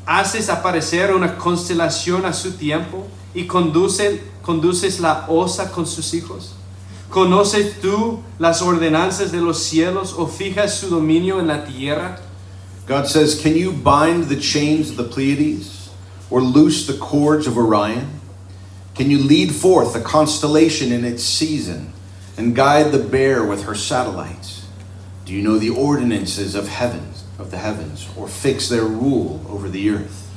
¿Haces aparecer una constelación a su tiempo y conduces la osa con sus hijos? ¿Conoces tú las ordenanzas de los cielos o fijas su dominio en la tierra? God says, can you bind the chains of the Pleiades or loose the cords of Orion? Can you lead forth a constellation in its season and guide the bear with her satellites? Do you know the ordinances of the heavens, or fix their rule over the earth?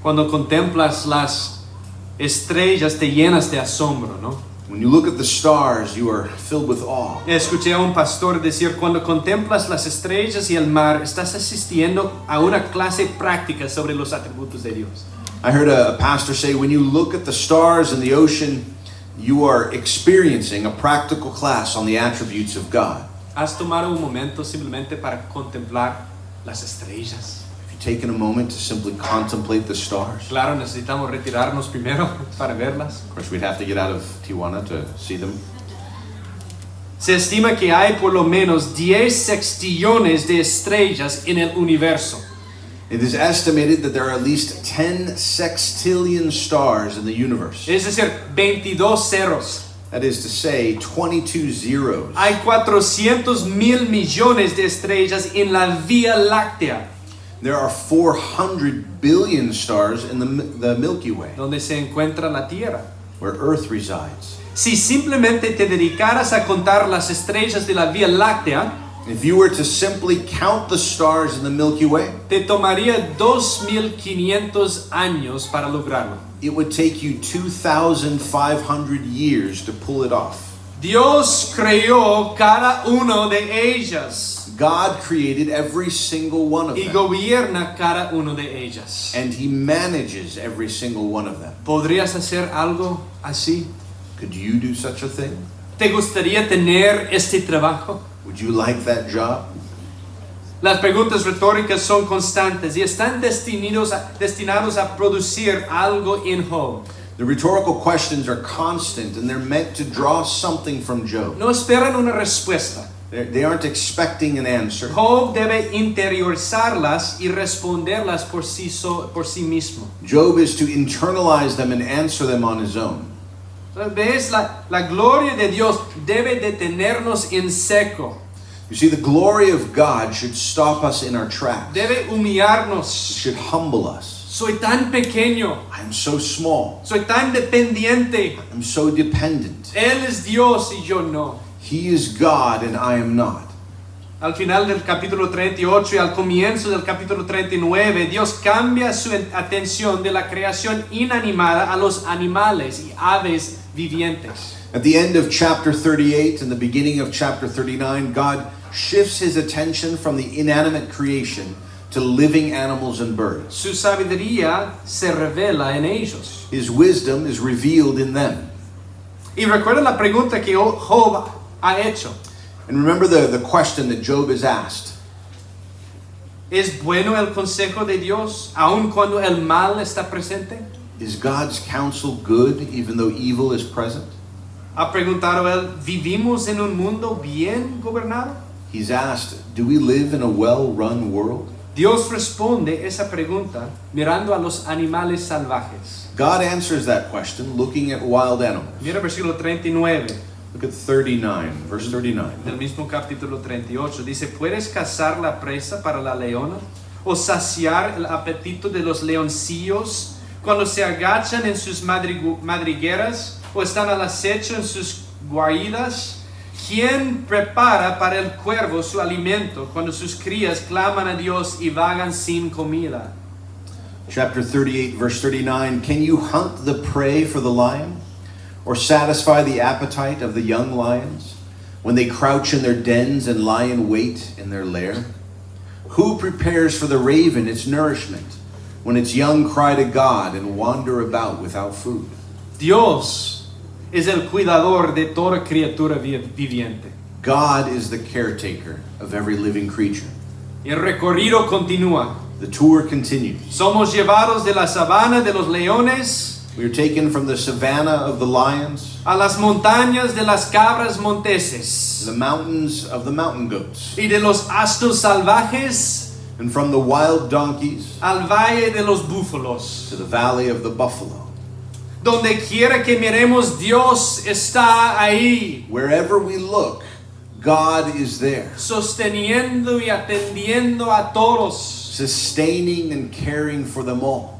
Cuando contemplas las estrellas te llenas de asombro, ¿no? When you look at the stars, you are filled with awe. Escuché a un pastor decir, cuando contemplas las estrellas y el mar, estás asistiendo a una clase práctica sobre los atributos de Dios. I heard a pastor say, when you look at the stars and the ocean, you are experiencing a practical class on the attributes of God. ¿Has tomado un momento simplemente para contemplar las estrellas? Have you taken a moment to simply contemplate the stars? Claro, necesitamos retirarnos primero para verlas. Of course, we'd have to get out of Tijuana to see them. Se estima que hay por lo menos 10 sextillones de estrellas en el universo. It is estimated that there are at least 10 sextillion stars in the universe. Es decir, 22 ceros. That is to say, 22 zeros. Hay 400,000 millones de estrellas en la Vía Láctea, There are 400 billion stars in the Milky Way, donde se encuentra la Tierra. where Earth resides. Si simplemente te dedicaras a contar las estrellas de la Vía Láctea, If you were to simply count the stars in the Milky Way, te tomaría 2500 años para lograrlo. it would take you 2,500 years to pull it off. Dios creó cada uno de ellas God created every single one of y them, gobierna cada uno de ellas. and He manages every single one of them. ¿Podrías hacer algo así? Could you do such a thing? ¿Te gustaría tener este trabajo? Would you like that job? Las preguntas retóricas son constantes y están destinados a producir algo en Job. The rhetorical questions are constant, and they're meant to draw something from Job. No esperan una respuesta. They aren't expecting an answer. Job debe interiorizarlas y responderlas por sí mismo. Job is to internalize them and answer them on his own. ¿Ves? La gloria de Dios debe detenernos en seco. You see, the glory of God should stop us in our tracks. It Debe humillarnos. should humble us. Soy tan pequeño. I am so small. Soy tan dependiente. I'm so dependent. Él es Dios y yo no. He is God and I am not. Al final del capítulo 38 y al comienzo del capítulo 39, Dios cambia su atención de la creación inanimada a los animales y aves vivientes. At the end of chapter 38 and the beginning of chapter 39, God shifts His attention from the inanimate creation to living animals and birds. Su sabiduría se revela en ellos. His wisdom is revealed in them. Y recuerda la pregunta que Job ha hecho. And remember the question that Job has asked. ¿Es bueno el consejo de Dios aun cuando el mal está presente? Is God's counsel good even though evil is present? Ha preguntado él, ¿vivimos en un mundo bien gobernado? He's asked, do we live in a well-run world? Dios responde esa pregunta mirando a los animales salvajes. God answers that question looking at wild animals. Mira versículo 39 Look at 39, verse 39. del mismo capítulo 38. Dice, ¿puedes cazar la presa para la leona? ¿O saciar el apetito de los leoncillos cuando se agachan en sus madrigueras o están al acecho en sus guaridas? ¿Quién prepara para el cuervo su alimento cuando sus crías claman a Dios y vagan sin comida? Chapter 38, verse 39. Can you hunt the prey for the lion? Or satisfy the appetite of the young lions when they crouch in their dens and lie in wait in their lair? Who prepares for the raven its nourishment when its young cry to God and wander about without food? Dios es el cuidador de toda criatura viviente. God is the caretaker of every living creature. El recorrido continúa. The tour continues. Somos llevados de la sabana de los leones We are taken from the savannah of the lions, a las montañas de las cabras monteses the mountains of the mountain goats, y de los asnos salvajes and from the wild donkeys al valle de los búfalos. to the valley of the buffalo. Donde quiera que miremos, Dios está ahí, Wherever we look, God is there, sosteniendo y atendiendo a todos. sustaining and caring for them all.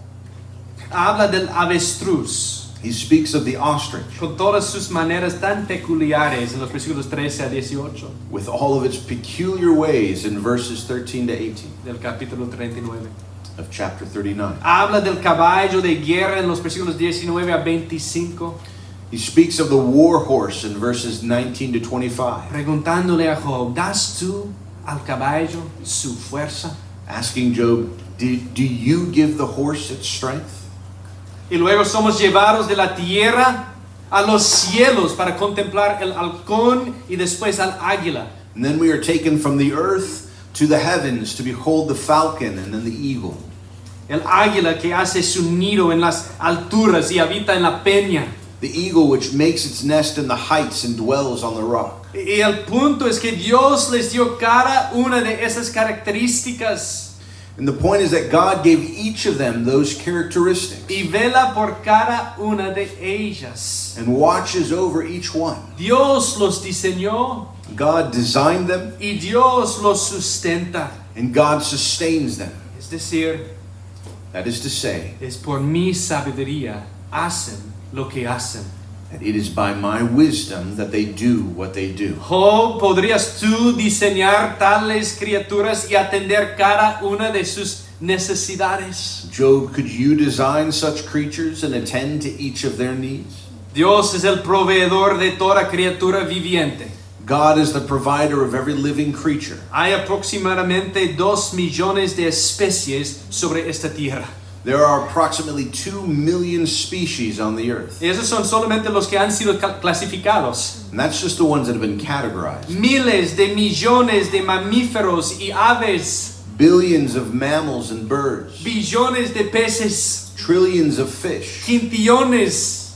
Habla del avestruz, He speaks of the ostrich con todas sus maneras tan peculiares en los versículos 13 a 18 with all of its peculiar ways in verses 13 to 18 del capítulo 39. of chapter 39. Habla del caballo de guerra en los versículos 19 a 25, He speaks of the war horse in verses 19 to 25, preguntándole a Job, ¿das tú al caballo su fuerza? asking Job, do you give the horse its strength? Y luego somos llevados de la tierra a los cielos para contemplar el halcón y después al águila. And then we are taken from the earth to the heavens to behold the falcon and then the eagle. El águila que hace su nido en las alturas y habita en la peña. The eagle which makes its nest in the heights and dwells on the rock. Y el punto es que Dios les dio cada una de esas características And the point is that God gave each of them those characteristics y vela por cada una de ellas. and watches over each one. Dios los diseñó God designed them y Dios los sustenta. and God sustains them. Es decir, That is to say, es por mi sabiduría hacen lo que hacen. that it is by my wisdom that they do what they do. Job, ¿podrías tú diseñar tales criaturas y atender cada una de sus necesidades? Job, could you design such creatures and attend to each of their needs? Dios es el proveedor de toda criatura viviente. God is the provider of every living creature. Hay aproximadamente 2 millones de especies sobre esta tierra. There are approximately 2 million species on the earth. Y esos son solamente los que han sido clasificados. And that's just the ones that have been categorized. Miles de millones de mamíferos y aves. Billions of mammals and birds. Billones de peces. Trillions of fish. Quintillones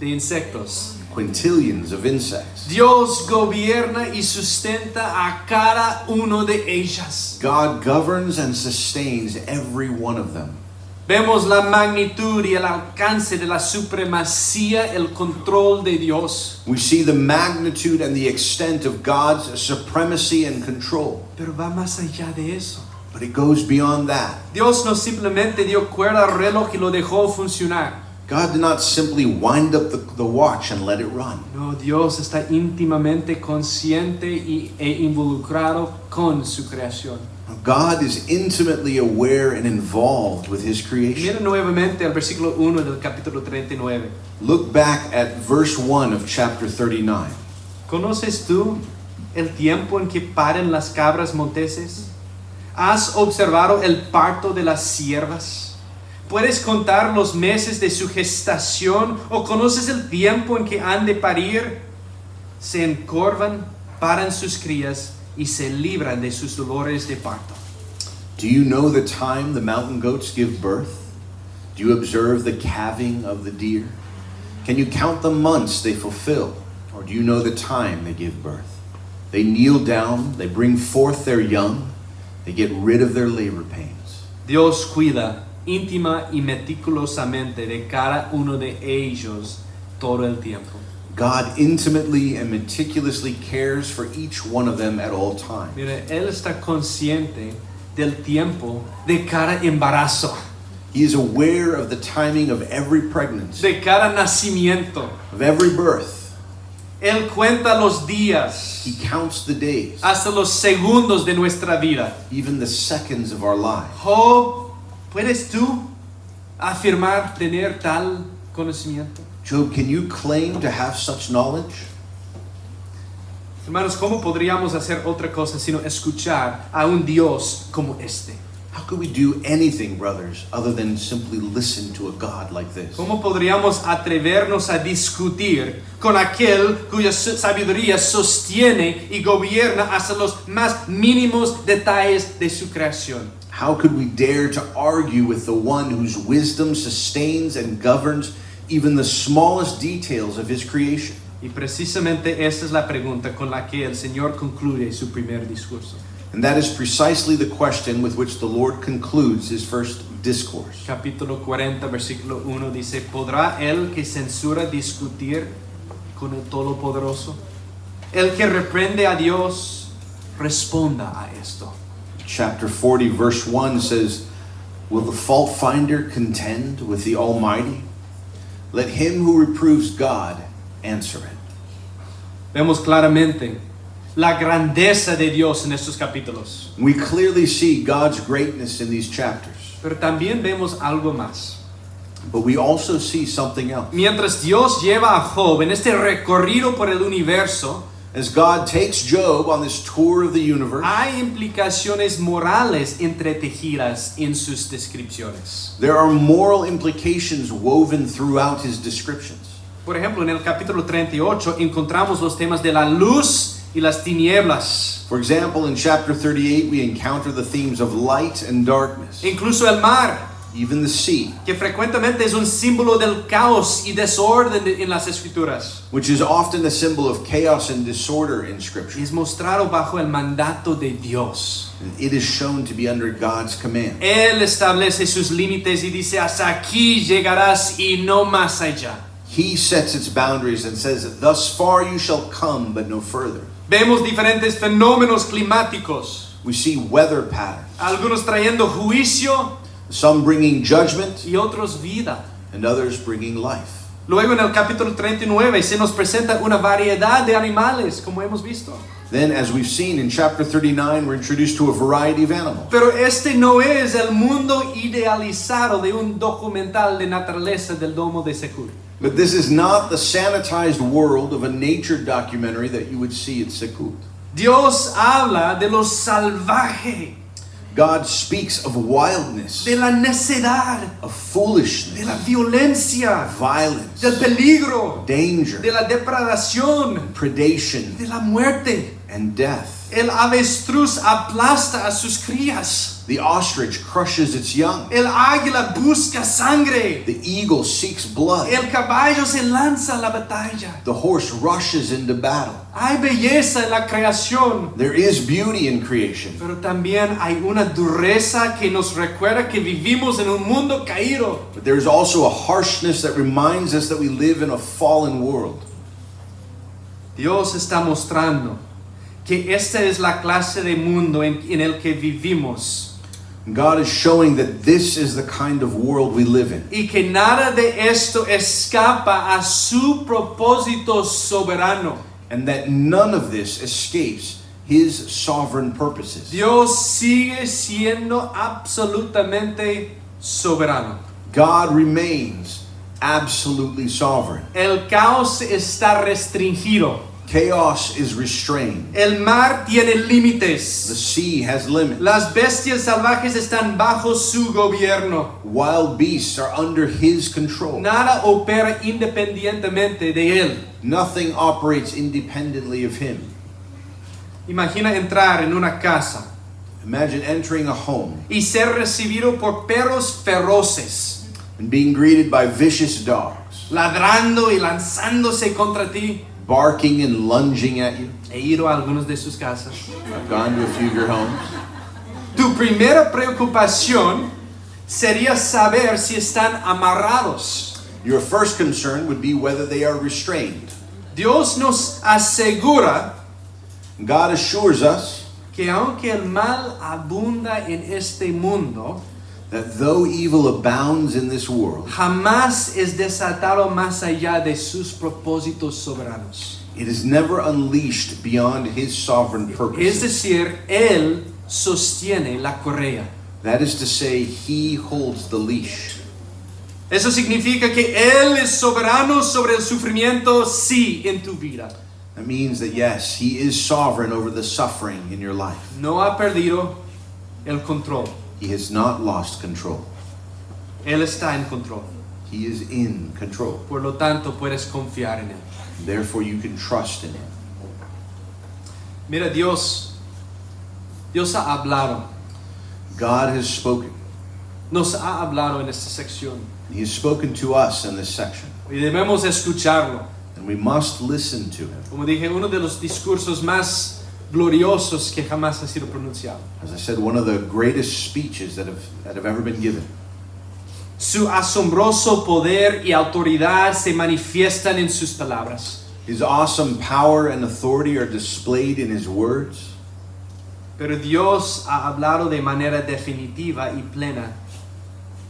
de insectos. Quintillions of insects. Dios gobierna y sustenta a cada uno de ellas. God governs and sustains every one of them. Vemos la magnitud y el alcance de la supremacía, el control de Dios. We see the magnitude and the extent of God's supremacy and control. Pero va más allá de eso. But it goes beyond that. Dios no simplemente dio cuerda al reloj y lo dejó funcionar. God did not simply wind up the watch and let it run. No, Dios está íntimamente consciente e involucrado con su creación. God is intimately aware and involved with His creation. Mira nuevamente al versículo 1 del capítulo 39. Look back at verse 1 of chapter 39. ¿Conoces tú el tiempo en que paren las cabras monteses? ¿Has observado el parto de las ciervas? ¿Puedes contar los meses de su gestación o conoces el tiempo en que han de parir? Se encorvan, paran sus crías y se libran de sus dolores de parto. Do you know the time the mountain goats give birth? Do you observe the calving of the deer? Can you count the months they fulfill? Or do you know the time they give birth? They kneel down, they bring forth their young, they get rid of their labor pains. Dios cuida íntima y meticulosamente de cada uno de ellos todo el tiempo. God intimately and meticulously cares for each one of them at all times. Mire, Él está consciente del tiempo de cada embarazo, He is aware of the timing of every pregnancy, de cada nacimiento. of every birth. Él cuenta los días, He counts the days, hasta los segundos de nuestra vida. even the seconds of our lives. Job, ¿puedes tú afirmar tener tal conocimiento? Job, can you claim to have such knowledge? Hermanos, ¿cómo podríamos hacer otra cosa sino escuchar a un Dios como este? How could we do anything, brothers, other than simply listen to a God like this? ¿Cómo podríamos atrevernos a discutir con aquel cuya sabiduría sostiene y gobierna hasta los más mínimos detalles de su creación? How could we dare to argue with the one whose wisdom sustains and governs even the smallest details of His creation? Y precisamente esta es la pregunta con la que el Señor concluye su primer discurso. And that is precisely the question with which the Lord concludes His first discourse. Capítulo 40, versículo 1 dice: ¿Podrá el que censura discutir con el Todopoderoso? El que reprende a Dios, responda a esto. Chapter 40, verse 1 says, "Will the fault finder contend with the Almighty? Let him who reproves God answer it." Vemos claramente la grandeza de Dios en estos capítulos. We clearly see God's greatness in these chapters, Pero también vemos algo más. but we also see something else. Mientras Dios lleva a Job en este recorrido por el universo, As God takes Job on this tour of the universe, hay implicaciones morales entretejidas en sus descripciones. there are moral implications woven throughout his descriptions. Por ejemplo, en el capítulo 38 encontramos los temas de la luz y las tinieblas. For example, in chapter 38, we encounter the themes of light and darkness, Incluso el mar, even the sea, que frecuentemente es un símbolo del caos y desorden en las escrituras. which is often a symbol of chaos and disorder in Scripture. Es mostrado bajo el mandato de Dios. It is shown to be under God's command. Él establece sus límites y dice: hasta aquí llegarás y no más allá. He sets its boundaries and says, "Thus far you shall come, but no further." Vemos diferentes fenómenos climáticos, We see weather patterns, algunos trayendo juicio some bringing judgment y otros vida. and others bringing life. Luego en el capítulo 39 se nos presenta una variedad de animales, como hemos visto. Then, as we've seen in chapter 39, we're introduced to a variety of animals. Pero este no es el mundo idealizado de un documental de naturaleza del domo de Secut. But this is not the sanitized world of a nature documentary that you would see at Sekut. Dios habla de lo salvaje, God speaks of wildness, de la necedad, of de foolishness, la violencia, violence, del peligro, danger, de la depredación, predation, de la muerte. and death. El avestruz aplasta a sus crías. The ostrich crushes its young. El águila busca sangre. The eagle seeks blood. El caballo se lanza a la batalla. The horse rushes into battle. Hay belleza en la creación, There is beauty in creation, pero también hay una dureza que nos recuerda que vivimos en un mundo caído. but there is also a harshness that reminds us that we live in a fallen world. Dios está mostrando que esta es la clase de mundo en el que vivimos God is showing that this is the kind of world we live in, y que nada de esto escapa a su propósito soberano. and that none of this escapes His sovereign purposes. Dios sigue siendo absolutamente soberano. God remains absolutely sovereign. El caos está restringido. Chaos is restrained. El mar tiene The límites. sea has limits. Las bestias salvajes están bajo su gobierno. Wild beasts are under His control. Nada opera independientemente de él. Nothing operates independently of Him. Imagina entrar en una casa Imagine entering a home y ser recibido por perros feroces, and being greeted by vicious dogs, ladrando y lanzándose contra ti. barking and lunging at you. He ido a algunos de sus casas. I've gone to a few of your homes. Tu primera preocupación sería saber si están amarrados. Your first concern would be whether they are restrained. Dios nos asegura God assures us que aunque el mal abunda en este mundo, that though evil abounds in this world, jamás es desatado más allá de sus propósitos soberanos. it is never unleashed beyond His sovereign Es purposes. decir, Él sostiene la correa. That is to say, He holds the leash. Eso significa que Él es soberano sobre el sufrimiento, sí, en tu vida. That means that yes, He is sovereign over the suffering in your life. No ha perdido el control. He has not lost control. Él está en control. He is in control. Por lo tanto, puedes confiar en Él. Therefore, you can trust in Him. Mira, Dios ha hablado. God has spoken. Nos ha hablado en esta sección. He has spoken to us in this section. Y debemos escucharlo. And we must listen to Him. Como dije, uno de los discursos más gloriosos que jamás ha sido pronunciado. As I said, one of the greatest speeches that have ever been given. Su asombroso poder y autoridad se manifiestan en sus palabras. His awesome power and authority are displayed in His words. Pero Dios ha hablado de manera definitiva y plena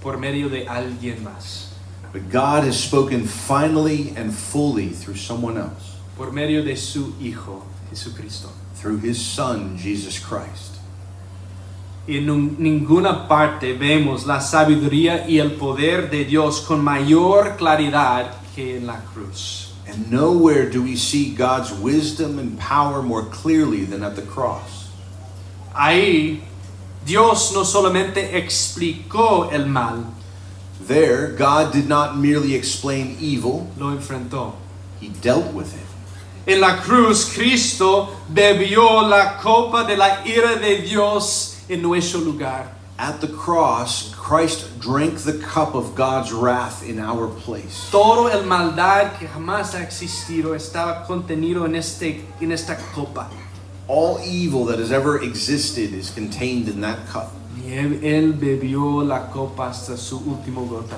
por medio de alguien más. But God has spoken finally and fully through someone else, Por medio de su Hijo, Jesucristo. through His Son, Jesus Christ. Y en ninguna parte vemos la sabiduría y el poder de Dios con mayor claridad que en la cruz. And nowhere do we see God's wisdom and power more clearly than at the cross. Ahí Dios no solamente explicó el mal, There, God did not merely explain evil, lo enfrentó. He dealt with it. En la cruz, Cristo bebió la copa de la ira de Dios en nuestro lugar. At the cross, Christ drank the cup of God's wrath in our place. Todo el maldad que jamás ha existido estaba contenido en esta copa. All evil that has ever existed is contained in that cup. Y él bebió la copa hasta su último gota.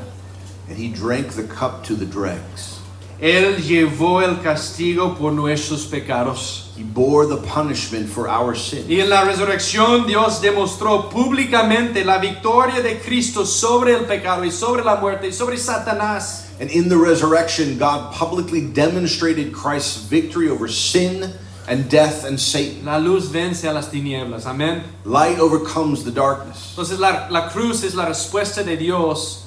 And He drank the cup to the dregs. Él llevó el castigo por nuestros pecados. He bore the punishment for our sin. Y en la resurrección Dios demostró públicamente la victoria de Cristo sobre el pecado y sobre la muerte y sobre Satanás. And in the resurrection, God publicly demonstrated Christ's victory over sin and death and Satan. La luz vence a las tinieblas. Amén. Light overcomes the darkness. Entonces la cruz es la respuesta de Dios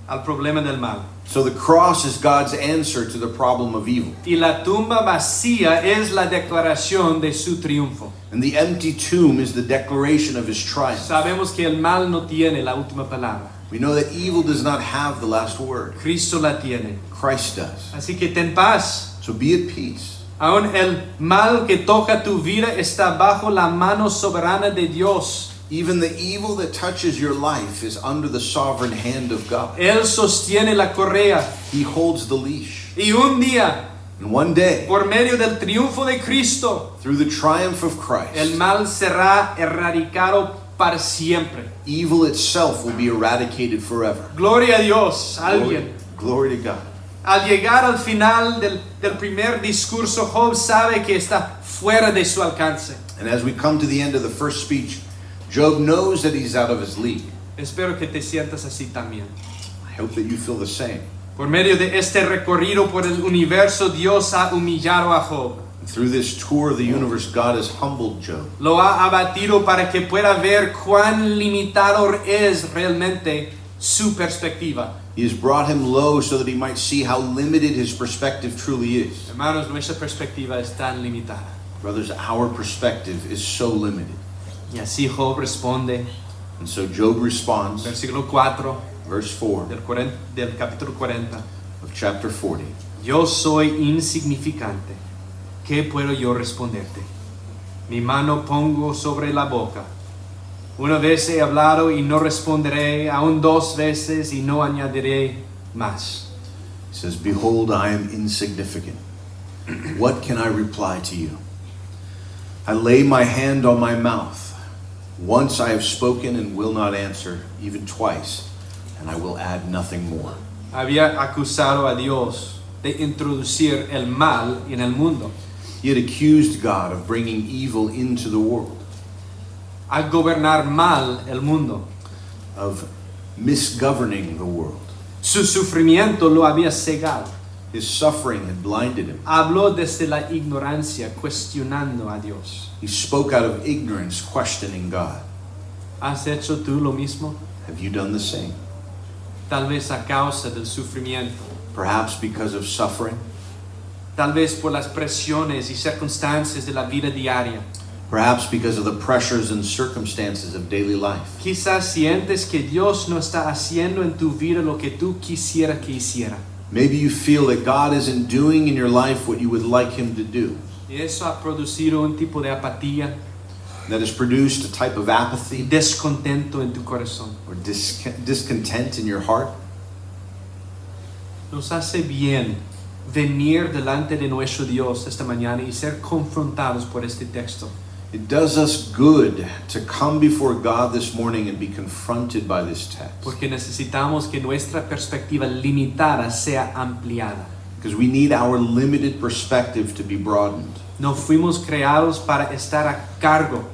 al problema del mal. So the cross is God's answer to the problem of evil. Y la tumba vacía es la declaración de su triunfo. And the empty tomb is the declaration of his triumph. Sabemos que el mal no tiene la última palabra. We know that evil does not have the last word. Cristo la tiene. Christ does. Así que ten paz. So be at peace. Aún el mal que toca tu vida está bajo la mano soberana de Dios. Even the evil that touches your life is under the sovereign hand of God. Él sostiene la correa. He holds the leash. Y un día, And one day, por medio del triunfo de Cristo, through the triumph of el Christ, mal será erradicado para siempre. evil itself will be eradicated forever. Gloria a Dios. Alguien. Glory to God. Al llegar al final del primer discurso, Job sabe que está fuera de su alcance. And as we come to the end of the first speech, Job knows that he's out of his league. Espero que te sientas así también. I hope that you feel the same. Por medio de este recorrido por el universo, Dios ha humillado a Job. Through this tour of the universe, God has humbled Job. Lo ha abatido para que pueda ver cuán limitado es realmente su perspectiva. He has brought him low so that he might see how limited his perspective truly is. Hermanos, nuestra perspectiva es tan limitada. Brothers, our perspective is so limited. Y así Job responde, And so Job responds, versículo 4 verse 4 del capítulo 40. of chapter 40. Yo soy insignificante. ¿Qué puedo yo responderte? Mi mano pongo sobre la boca. Una vez he hablado y no responderé, aún dos veces y no añadiré más. He says, Behold, I am insignificant. What can I reply to you? I lay my hand on my mouth. Once I have spoken and will not answer, even twice, and I will add nothing more. Había acusado a Dios de introducir el mal en el mundo, He had accused God of bringing evil into the world, a gobernar mal el mundo. of misgoverning the world. Su sufrimiento lo había cegado. His suffering had blinded him. Habló desde la ignorancia, cuestionando a Dios. He spoke out of ignorance, questioning God. ¿Has hecho tú lo mismo? Have you done the same? Tal vez a causa del sufrimiento, Perhaps because of suffering, tal vez por las presiones y circunstancias de la vida diaria. perhaps because of the pressures and circumstances of daily life. Quizás sientes que Dios no está haciendo en tu vida lo que tú quisieras que hiciera. Maybe you feel that God isn't doing in your life what you would like Him to do. Y eso ha producido un tipo de apatía That has produced a type of y apathy descontento en tu corazón. or discontent in your heart. Nos hace bien venir delante de nuestro Dios esta mañana y ser confrontados por este texto. It does us good to come before God this morning and be confronted by this text. Porque necesitamos que nuestra perspectiva limitada sea ampliada. Because we need our limited perspective to be broadened. No fuimos creados para estar a cargo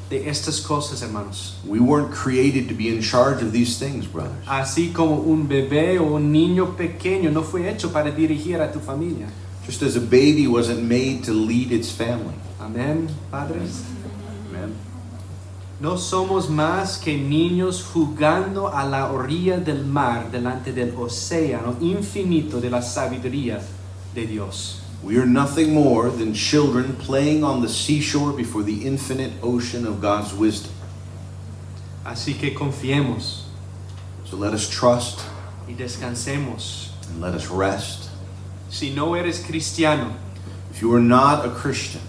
de estas cosas, hermanos. We weren't created to be in charge of these things, brothers. Así como un bebé o un niño pequeño no fue hecho para dirigir a tu familia. Just as a baby wasn't made to lead its family. Amén, padres. Amen. No somos más que niños jugando a la orilla del mar delante del océano infinito de la sabiduría de Dios. We are nothing more than children playing on the seashore before the infinite ocean of God's wisdom. Así que confiemos So let us trust y descansemos. and let us rest. Si no eres cristiano, If you are not a Christian,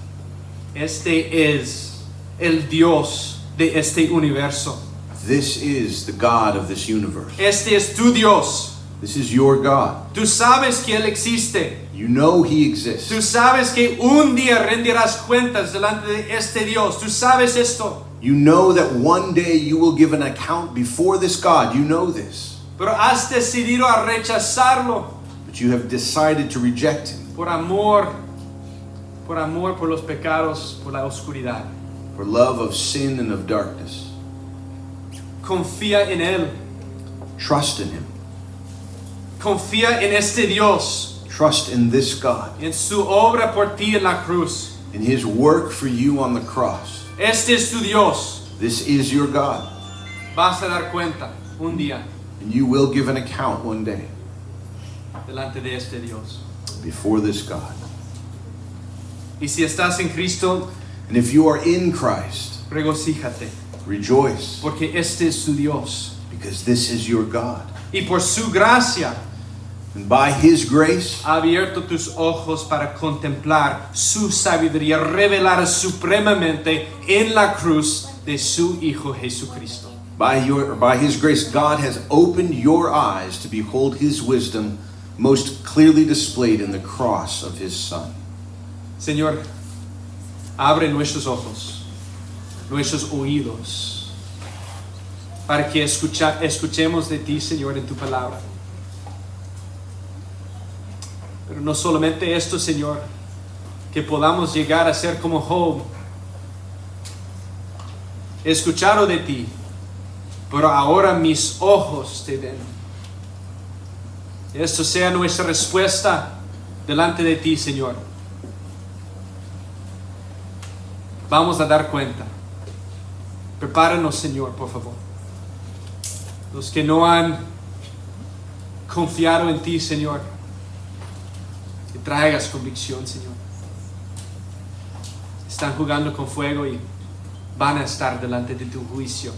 este es el Dios de este universo. this is the God of this universe. Este es tu Dios. This is your God. Tú sabes que Él existe. You know He exists. Tú sabes que un día rendirás cuentas delante de este Dios. Tú sabes esto. You know that one day you will give an account before this God. You know this. Pero has decidido a rechazarlo. but you have decided to reject him por amor por los pecados, por la oscuridad. for love of sin and of darkness. Confía en Él. Trust in him. Confía en este Dios, Trust in this God, en su obra por ti en la cruz. in his work for you on the cross. Este es tu Dios. This is your God, Vas a dar cuenta un día and you will give an account one day delante de este Dios. before this God. Y si estás en Cristo, And if you are in Christ, regocíjate, rejoice, porque este es su Dios. because this is your God. Y por su gracia And by his grace, ha abierto tus ojos para contemplar su sabiduría, revelar supremamente en la cruz de su Hijo Jesucristo. by his grace, God has opened your eyes to behold his wisdom most clearly displayed in the cross of his Son. Señor, abre nuestros ojos, nuestros oídos, para que escuchemos de ti, Señor, en tu palabra. Pero no solamente esto, Señor, que podamos llegar a ser como Job, escuchado de ti, pero ahora mis ojos te ven. Esto sea nuestra respuesta delante de ti, Señor. Vamos a dar cuenta. Prepáranos, Señor, por favor. Los que no han confiado en ti, Señor, que traigas convicción, Señor. Están jugando con fuego y van a estar delante de tu juicio.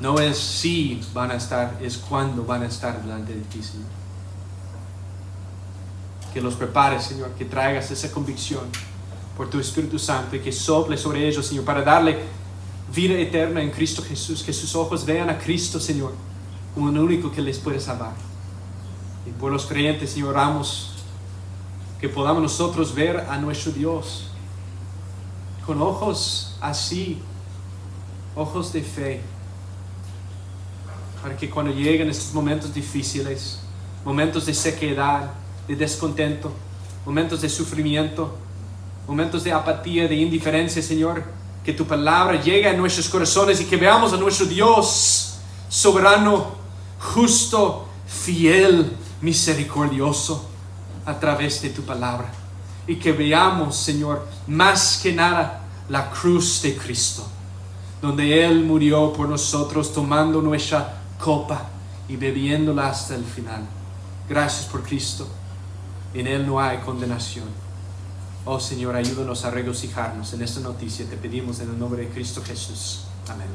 No es si van a estar, es cuando van a estar delante de ti, Señor. Que los prepares, Señor, que traigas esa convicción por tu Espíritu Santo y que sople sobre ellos, Señor, para darle vida eterna en Cristo Jesús, que sus ojos vean a Cristo, Señor, como el único que les puede salvar. Y por los creyentes, Señor, oramos que podamos nosotros ver a nuestro Dios con ojos así, ojos de fe, para que cuando lleguen estos momentos difíciles, momentos de sequedad, de descontento, momentos de sufrimiento, momentos de apatía, de indiferencia, Señor, que tu palabra llegue a nuestros corazones y que veamos a nuestro Dios soberano, justo, fiel, misericordioso a través de tu palabra, y que veamos, Señor, más que nada la cruz de Cristo, donde Él murió por nosotros, tomando nuestra copa y bebiéndola hasta el final. Gracias por Cristo. En Él no hay condenación. Oh Señor, ayúdanos a regocijarnos en esta noticia. Te pedimos en el nombre de Cristo Jesús. Amén.